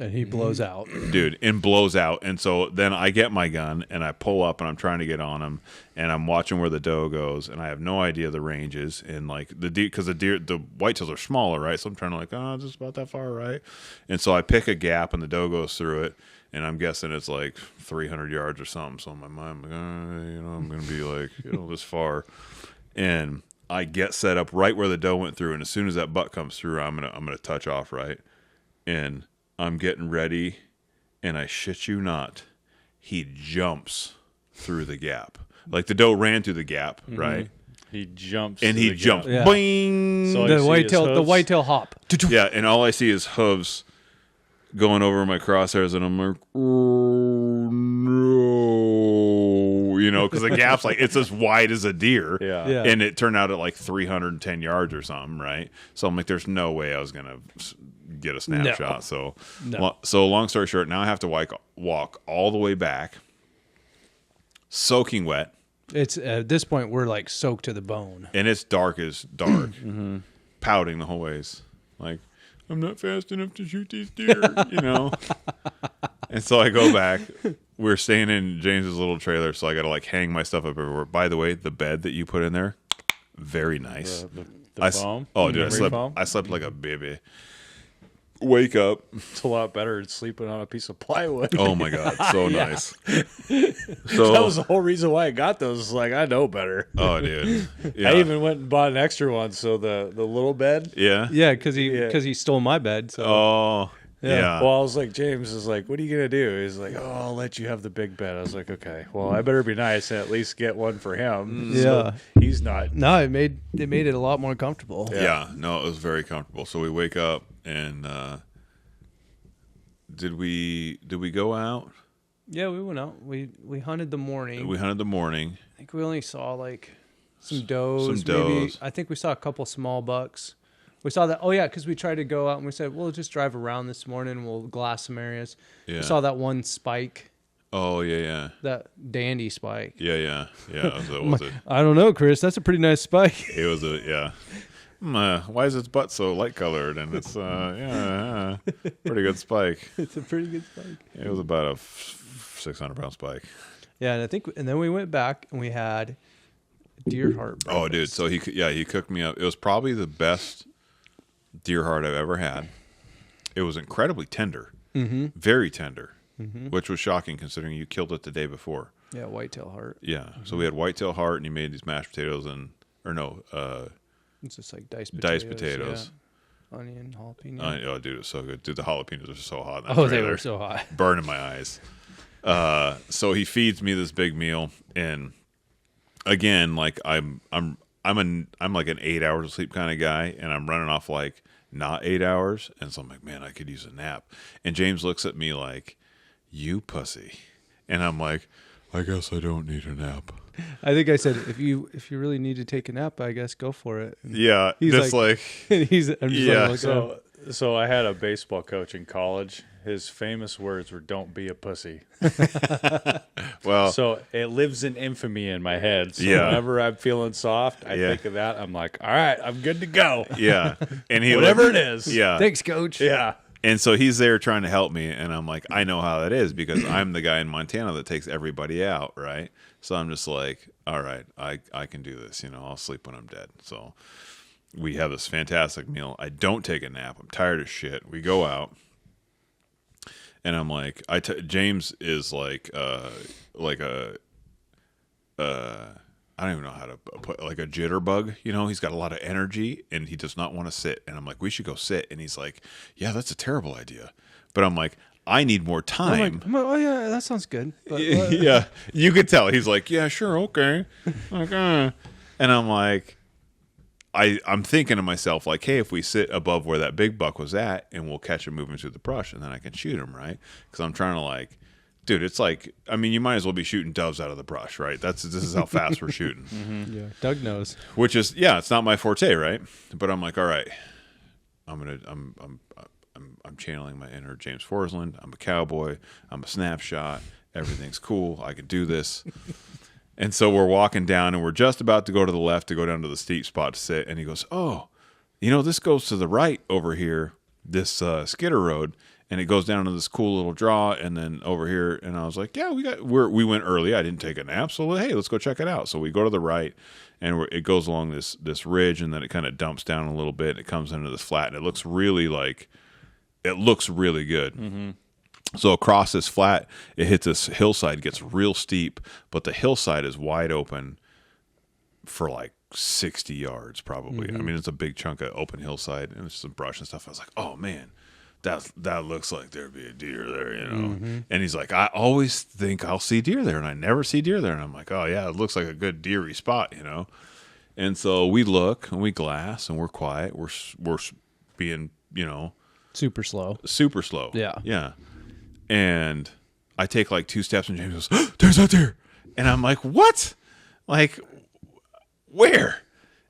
and he blows out, dude, and blows out. And so then I get my gun and I pull up and I'm trying to get on him, and I'm watching where the doe goes, and I have no idea the range is. And like the deer, because the whitetails are smaller, right? So I'm trying to like, oh, just about that far, right? And so I pick a gap, and the doe goes through it, and I'm guessing it's like 300 yards or something. So in my mind, I'm like, I'm gonna be like, this far, and I get set up right where the doe went through, and as soon as that buck comes through, I'm gonna touch off, right? And I'm getting ready, and I shit you not, he jumps through the gap. Like the doe ran through the gap, right? He jumps, and he jumps, yeah. Boing! So the whitetail hop. Yeah, and all I see is hooves going over my crosshairs, and I'm like, oh no! you know, because the gap's like, it's as wide as a deer. Yeah. Yeah. And it turned out at like 310 yards or something, right? So I'm like, there's no way I was going to get a snapshot. So, long story short, now I have to walk all the way back, soaking wet. It's at this point we're like soaked to the bone. And it's dark as dark, pouting the whole ways. Like, I'm not fast enough to shoot these deer, you know? And so I go back. We're staying in James's little trailer, so I got to like hang my stuff up everywhere. By the way, the bed that you put in there, very nice. The foam? Oh, dude, Memory foam? I slept like a baby. Wake up. It's a lot better than sleeping on a piece of plywood. Oh, my God. So nice. That So, was the whole reason why I got those. It's like, I know better. oh, dude. Yeah. I even went and bought an extra one. So the little bed. Yeah. Yeah, because he stole my bed. So Oh, yeah. Well, I was like, James is like, what are you going to do? He's like, oh, I'll let you have the big bed. I was like, okay, well, I better be nice and at least get one for him. Yeah. So he's not. no, it made it a lot more comfortable. Yeah, no, it was very comfortable. So we wake up and did we go out? Yeah, we went out. We hunted the morning. We hunted the morning. I think we only saw like some does. Some does. Maybe. I think we saw a couple small bucks. We saw that. Oh yeah, because we tried to go out and we said we'll just drive around this morning. We'll glass some areas. Yeah. We saw that one spike, Oh yeah. that dandy spike. Yeah. Was it? I don't know, Chris. That's a pretty nice spike. It was a yeah. Why is its butt so light colored? And it's pretty good spike. It's a pretty good spike. It was about a 600-pound spike. Yeah, and then we went back and we had deer heart. Oh, dude. breakfast. So he cooked me up. It was probably the best deer heart I've ever had. It was incredibly tender, very tender, which was shocking considering you killed it the day before. Yeah, whitetail heart. Yeah. So we had whitetail heart, and he made these mashed potatoes It's just like diced potatoes. diced potatoes. Yeah. Onion, jalapeno. Oh, dude, it's so good. Dude, the jalapenos are so hot. In that Oh, they trailer. were so hot. Burning my eyes. So he feeds me this big meal, and again, like I'm like an 8 hours of sleep kind of guy, and I'm running off like not 8 hours, and so I'm like, man, I could use a nap. And James looks at me like, you pussy, and I'm like, I guess I don't need a nap. I think I said if you really need to take a nap, I guess go for it. And Yeah, He's just like I'm just Yeah, like, So I had a baseball coach in college. His famous words were, "Don't be a pussy." well, So it lives in infamy in my head. So Yeah. whenever I'm feeling soft, I Yeah. think of that. I'm like, all right, I'm good to go. yeah, and he Whatever it is. yeah, thanks, coach. Yeah. And so he's there trying to help me, and I'm like, I know how that is because I'm the guy in Montana that takes everybody out, right? So I'm just like, all right, I can do this, you know, I'll sleep when I'm dead. So we have this fantastic meal. I don't take a nap. I'm tired as shit. We go out, and I'm like, James is like a I don't even know how to put like a jitterbug, you know, he's got a lot of energy and he does not want to sit. And I'm like, we should go sit. And he's like, yeah, that's a terrible idea. But I'm like, I need more time. I'm like, oh yeah, that sounds good. But, Yeah, you could tell. He's like, yeah, sure, okay. Like, and I'm like, I'm thinking to myself, like, hey, if we sit above where that big buck was at and we'll catch him moving through the brush and then I can shoot him, right? Because I'm trying to like, dude, it's like, I mean, you might as well be shooting doves out of the brush, right? This is how fast we're shooting. yeah, Doug knows. Which is, yeah, it's not my forte, right? But I'm like, all right, I'm channeling my inner James Forsland. I'm a cowboy. I'm a snapshot. Everything's cool. I can do this. And so we're walking down, and we're just about to go to the left to go down to the steep spot to sit. And he goes, oh, you know, this goes to the right over here, this skidder road. And it goes down to this cool little draw, and then over here. And I was like, yeah, we went early. I didn't take a nap, so hey, let's go check it out. So we go to the right, and it goes along this ridge, and then it kind of dumps down a little bit. And it comes into this flat, and it looks really good. Mm-hmm. So across this flat, it hits this hillside, gets real steep, but the hillside is wide open for like 60 yards probably. I mean, it's a big chunk of open hillside, and it's some brush and stuff. I was like, oh man. That looks like there'd be a deer there, you know. And he's like, I always think I'll see deer there, and I never see deer there. And I'm like, oh yeah, it looks like a good deery spot, you know. And so we look and we glass and we're quiet. We're being, you know, Super slow. super slow. Yeah. yeah. And I take like 2 steps, and James goes, "There's that deer!" And I'm like, what? Like, where?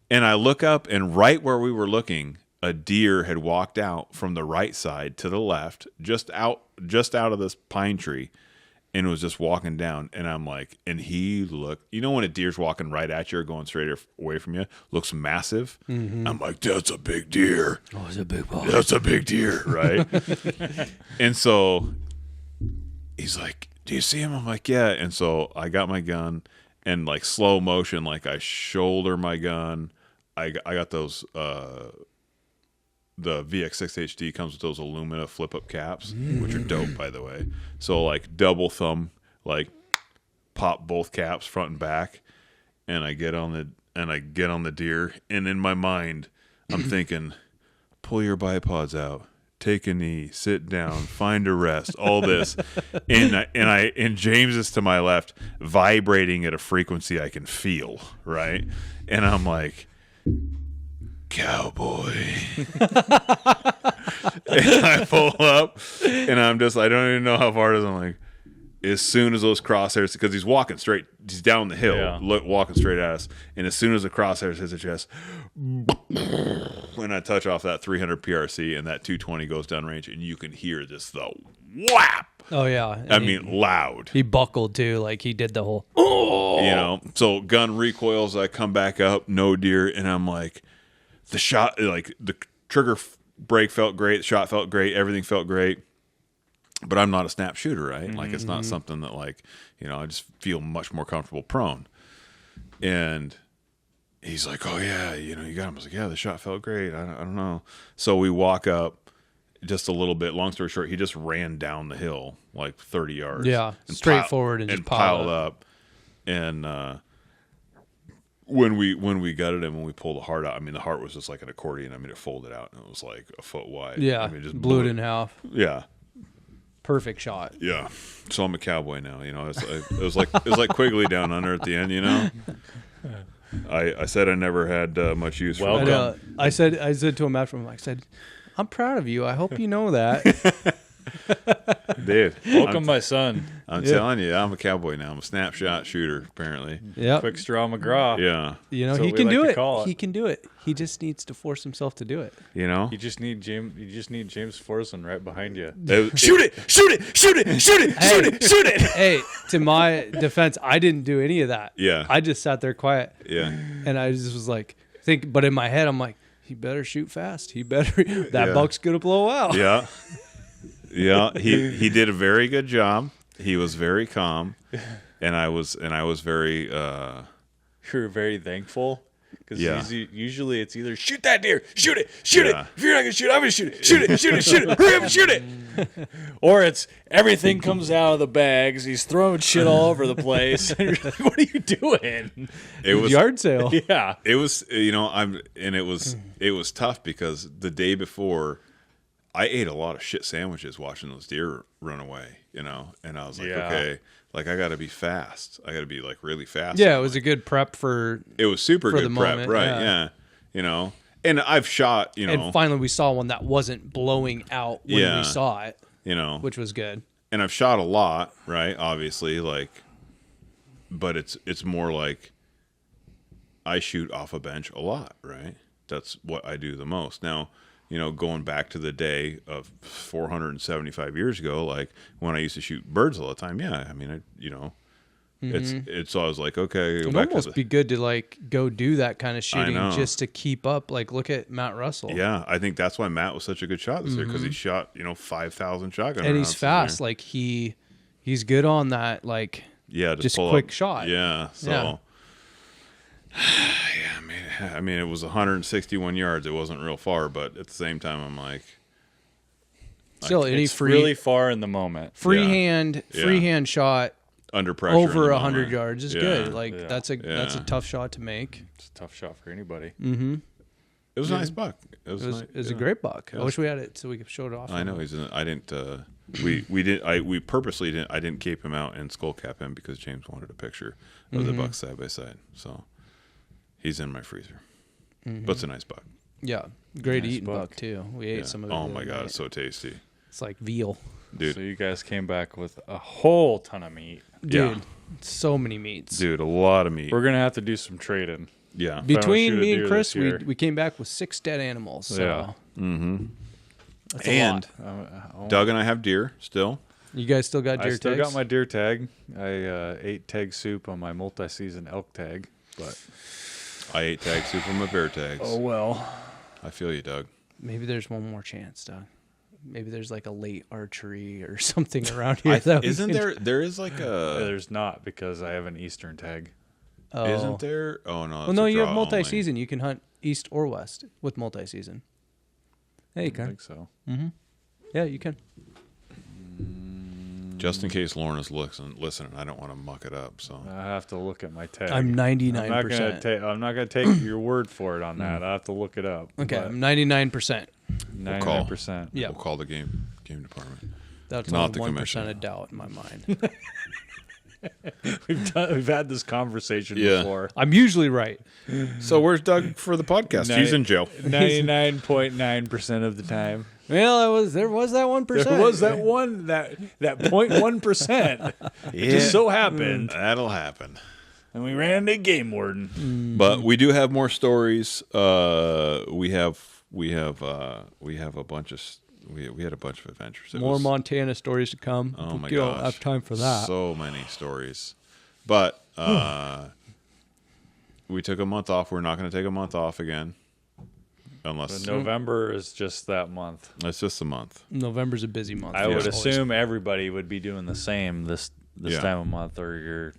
And I look up, and right where we were looking, a deer had walked out from the right side to the left, just out of this pine tree, and was just walking down. And I'm like, and he looked, you know, when a deer's walking right at you or going straight away from you, looks massive. I'm like, that's a big deer. Oh, it's a big ball. That's a big deer, right? And so he's like, do you see him? I'm like, yeah. And so I got my gun, and like slow motion, like I shoulder my gun. I got those, the VX6 HD comes with those Illumina flip-up caps, which are dope, by the way. So like double thumb, like pop both caps front and back, and I get on the deer, and in my mind, I'm thinking, pull your bipods out, take a knee, sit down, find a rest, all this, and James is to my left, vibrating at a frequency I can feel, right, and I'm like, cowboy. And I pull up, and I don't even know how far it is. I'm like, as soon as those crosshairs, because he's walking straight, he's down the hill, walking straight at us, and as soon as the crosshairs hit the chest, when I touch off that 300 PRC and that 220 goes down range, and you can hear this the whap. Oh yeah, I mean, loud. He buckled too, like he did the whole. You know, so gun recoils. I come back up, no deer, and I'm like, the shot, like the trigger break felt great, the shot felt great, everything felt great. But I'm not a snap shooter, right? Like it's not something that, like, you know, I just feel much more comfortable prone. And he's like, oh yeah, you know, you got him. I was like, yeah, the shot felt great. I don't know. So we walk up just a little bit. Long story short, he just ran down the hill like 30 yards. Yeah, and straight forward and just piled up. And when we gutted him, when we pulled the heart out, I mean, the heart was just like an accordion. I mean, it folded out and it was like a foot wide. Yeah, I mean, just blew it in half. Yeah. Perfect shot. Yeah. So I'm a cowboy now, you know. It was like Quigley down under at the end, you know. I said I never had much use for it. I said to him after, I said, I'm proud of you. I hope you know that. Dude, Welcome, my son. I'm telling you, I'm a cowboy now. I'm a snapshot shooter, apparently. Yeah. Quick straw McGraw. Yeah. You know, That's he what can we do like to it. call it. He can do it. He just needs to force himself to do it. You know? You just need James Forsland right behind you. Shoot it! Shoot it! Shoot it! Shoot it! Shoot it! Shoot it! Hey, to my defense, I didn't do any of that. Yeah. I just sat there quiet. Yeah. And I just was like, but in my head, I'm like, he better shoot fast. He better, that buck's going to blow out. Yeah. Yeah. He did a very good job. He was very calm. And I was very, You were very thankful. Because Yeah. usually it's either shoot that deer, shoot it, shoot Yeah. it. If you're not going to shoot, I'm going to shoot it, shoot it, shoot it, shoot it, hurry up and shoot it. Or it's everything comes out of the bags. He's throwing shit all over the place. And you're like, what are you doing? it was, Yard sale. Yeah. it was, you know, it was tough because the day before I ate a lot of shit sandwiches watching those deer run away, you know, and I was like, Yeah. okay, like I got to be fast. I got to be like really fast. Yeah, it was a good prep for. It was super for good the prep, moment, right? yeah. Yeah. You know, and I've shot, you know, And finally, we saw one that wasn't blowing out when Yeah. we saw it, you know, which was good. and I've shot a lot, right? Obviously, like, but it's more like I shoot off a bench a lot, right? That's what I do the most. Now, you know, going back to the day of 475 years ago, like when I used to shoot birds all the time. Yeah, I mean, it's. So I was like, okay, go It'd back almost be good to like go do that kind of shooting know. just to keep up. Like, look at Matt Russell. Yeah, I think that's why Matt was such a good shot this year because he shot 5,000 shotgun and rounds he's this fast. year. Like he's good on that. Like Yeah, just pull quick up. shot. Yeah, so Yeah. yeah, I mean, it was 161 yards. It wasn't real far, but at the same time, I'm like, still any It's free really far in the moment. freehand shot under pressure in over the 100 moment. yards is Yeah. good. Like Yeah. that's a Yeah. tough shot to make. It's a tough shot for anybody. It was a nice buck. It was, It was yeah. a great buck. I It wish we had it so we could show it off. I know he's in. I didn't. We purposely didn't. I didn't cape him out and skull cap him because James wanted a picture of the buck side by side. So he's in my freezer. But it's a nice buck. Yeah, great Nice eating buck. buck too. We ate Yeah. some of it. Oh the my other god, night. it's so tasty, It's like veal, dude. So you guys came back with a whole ton of meat. dude. So many meats. Dude, a lot of meat. We're gonna have to do some trading. Yeah. Between shoot a me deer and Chris, this year. we came back with 6 dead animals. So Yeah. that's a And lot. Doug and I have deer still. You guys still got deer I still tags? got my deer tag. I ate tag soup on my multi-season elk tag, but I ate tag soup on my bear tags. well. I feel you, Doug. Maybe there's one more chance, Doug. Maybe there's like a late archery or something around here. that we Isn't can- there? There is like a. There's not because I have an Eastern tag. Oh. Isn't there? Oh no. Well, no, you have multi-season. You can hunt east or west with multi-season. Yeah, you I can. think so. Yeah, you can. Just in case Lauren is listening, I don't want to muck it up. So I have to look at my tag. I'm 99%. I'm not gonna take your word for it on that. I have to look it up. Okay, I'm 99%. 99%. Yeah, we'll call the game department. that's Not only the 1% commission. of doubt in my mind. We've had this conversation Yeah. before. I'm usually right. So where's Doug for the podcast? He's in jail. 99.9% of the time. Well, there was that 1%. There was that 0.1%. It just so happened, That'll happen. and we ran into game warden. But we do have more stories. We have a bunch of we had a bunch of adventures. It More was- Montana stories to come. Oh my You gosh. don't have time for that. So many stories. But we took a month off. We're not going to take a month off again. Unless November is just that month. it's just a month. November's a busy month. I would It's always- assume everybody would be doing the same this Yeah. time of month, or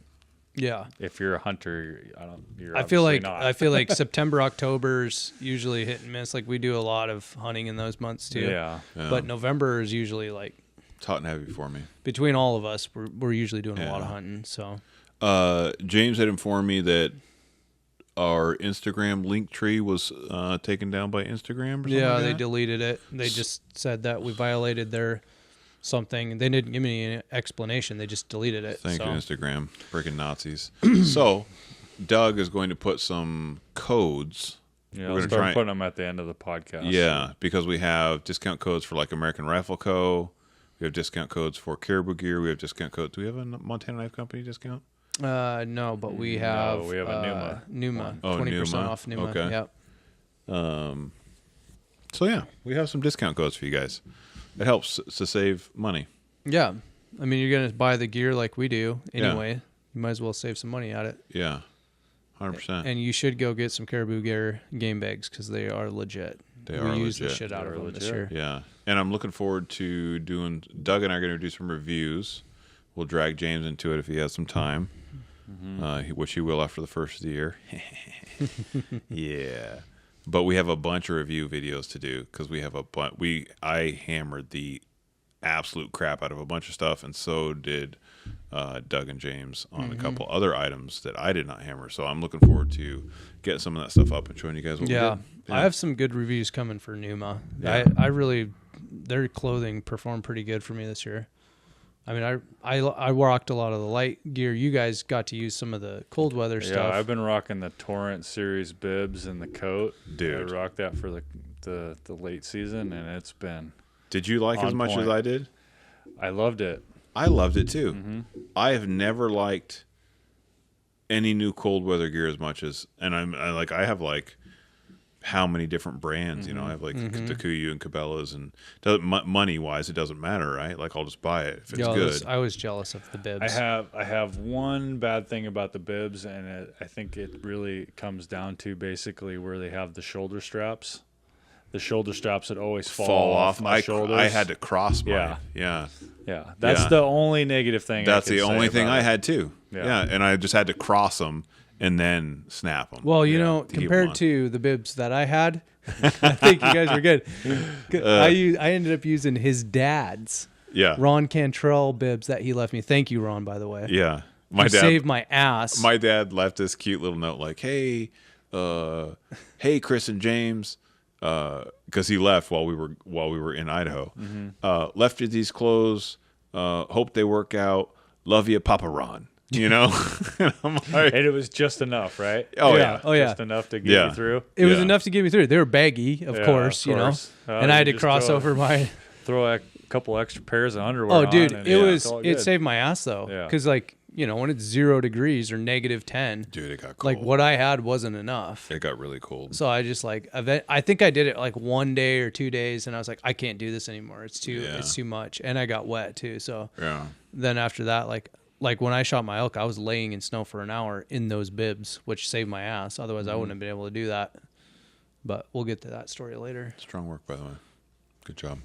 Yeah. if you're a hunter, you're I feel obviously like not. September, October's usually hit and miss. Like we do a lot of hunting in those months too. Yeah. But November is usually like It's hot and heavy for me. between all of us, we're usually doing a lot of Yeah. hunting. So James had informed me that our Instagram link tree was taken down by Instagram or something. yeah, like they that? deleted it. They just said that we violated their something. They didn't give me any explanation. They just deleted it. Thank so. you, Instagram. Freaking Nazis. So, Doug is going to put some codes. Yeah, We're I'll gonna start try- putting them at the end of the podcast. Yeah, because we have discount codes for like American Rifle Co. We have discount codes for Caribou Gear. We have discount codes. Do we have a Montana Knife Company discount? No, but we have we have a Numa. Oh, 20% Numa. off Numa. Okay. Yep. So yeah, we have some discount codes for you guys. It helps to save money. Yeah. I mean, you're going to buy the gear like we do anyway. You might as well save some money at it. Yeah, 100%. And you should go get some Caribou Gear game bags because they are legit. They we are use the legit. shit out of They're them this legit. year. Yeah, and I'm looking forward to doing. Doug and I are going to do some reviews. We'll drag James into it if he has some time, which he will after the first of the year. Yeah, but we have a bunch of review videos to do because we have a bunch. I hammered the absolute crap out of a bunch of stuff, and so did Doug and James on a couple other items that I did not hammer. So I'm looking forward to getting some of that stuff up and showing you guys what we Yeah. did. I have some good reviews coming for Numa. Yeah. I really, their clothing performed pretty good for me this year. I mean, I rocked a lot of the light gear. You guys got to use some of the cold weather Yeah, stuff. I've been rocking the Torrent Series bibs and the coat. Dude. I rocked that for the late season, and it's been. Did you like it as On much as point. I did? I loved it. I loved it too. I have never liked any new cold weather gear as much as, and I have like how many different brands, you know, I have like the Kuyu and Cabela's, and money wise, it doesn't matter, right? Like I'll just buy it if it's good. I was jealous of the bibs. I have one bad thing about the bibs, and I think it really comes down to basically where they have the shoulder straps. The shoulder straps that always fall off my shoulders. I had to cross mine. Yeah. Yeah. Yeah, that's Yeah. the only negative thing. That's I could the say only thing about I it. had too. Yeah. Yeah. And I just had to cross them and then snap them. Well, you know, to keep 'em compared on. to the bibs that I had, I think you guys were good. I ended up using his dad's Yeah. Ron Cantrell bibs that he left me. Thank you, Ron, by the way. Yeah. You saved my ass. My dad left this cute little note like, "Hey, Chris and James," because he left while we were in Idaho. Left you these clothes. Hope they work out. Love you, Papa Ron. You know, and I'm like, And it was just enough, right? oh yeah. Oh, yeah. Just enough to get Yeah. you through. It was Yeah. enough to get me through. They were baggy, of Yeah, course, of course. you know. And I had to just cross over my. Throw a couple extra pairs of underwear. Oh, dude, on and it it's all it good. saved my ass though, Yeah. because like when it's 0 degrees or -10, Dude, it got cold. like what I had wasn't enough. It got really cold. So I just I think I did it like 1 day or 2 days, and I was like, I can't do this anymore. It's too much, and I got wet too. So Yeah. then after that, like when I shot my elk, I was laying in snow for an hour in those bibs, which saved my ass. Otherwise, I wouldn't have been able to do that. But we'll get to that story later. Strong work, by the way. Good job.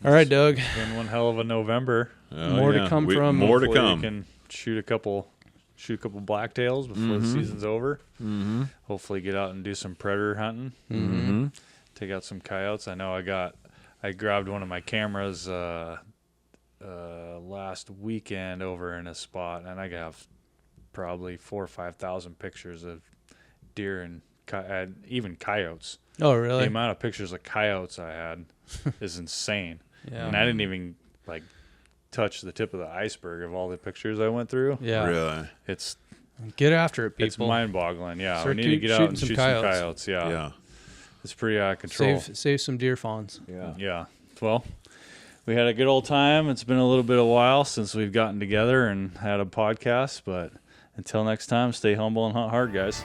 All right, Doug. Been one hell of a November. More to come from. More to Hopefully come. We can shoot a couple blacktails before the season's over. Mm-hmm. Hopefully get out and do some predator hunting. Mm-hmm. Take out some coyotes. I know I grabbed one of my cameras last weekend over in a spot, and I have probably 4,000 or 5,000 pictures of deer and even coyotes. Oh, The really? amount of pictures of coyotes I had is insane. Yeah. And I didn't even touch the tip of the iceberg of all the pictures I went through. Yeah. Really? It's Get after it, it's people. mind-boggling. Yeah, Start we need to get out and shooting shoot some some coyotes. coyotes. Yeah. Yeah. It's pretty out of control. Save some deer fawns. Yeah. Well, we had a good old time. It's been a little bit of a while since we've gotten together and had a podcast, but until next time, stay humble and hunt hard, guys.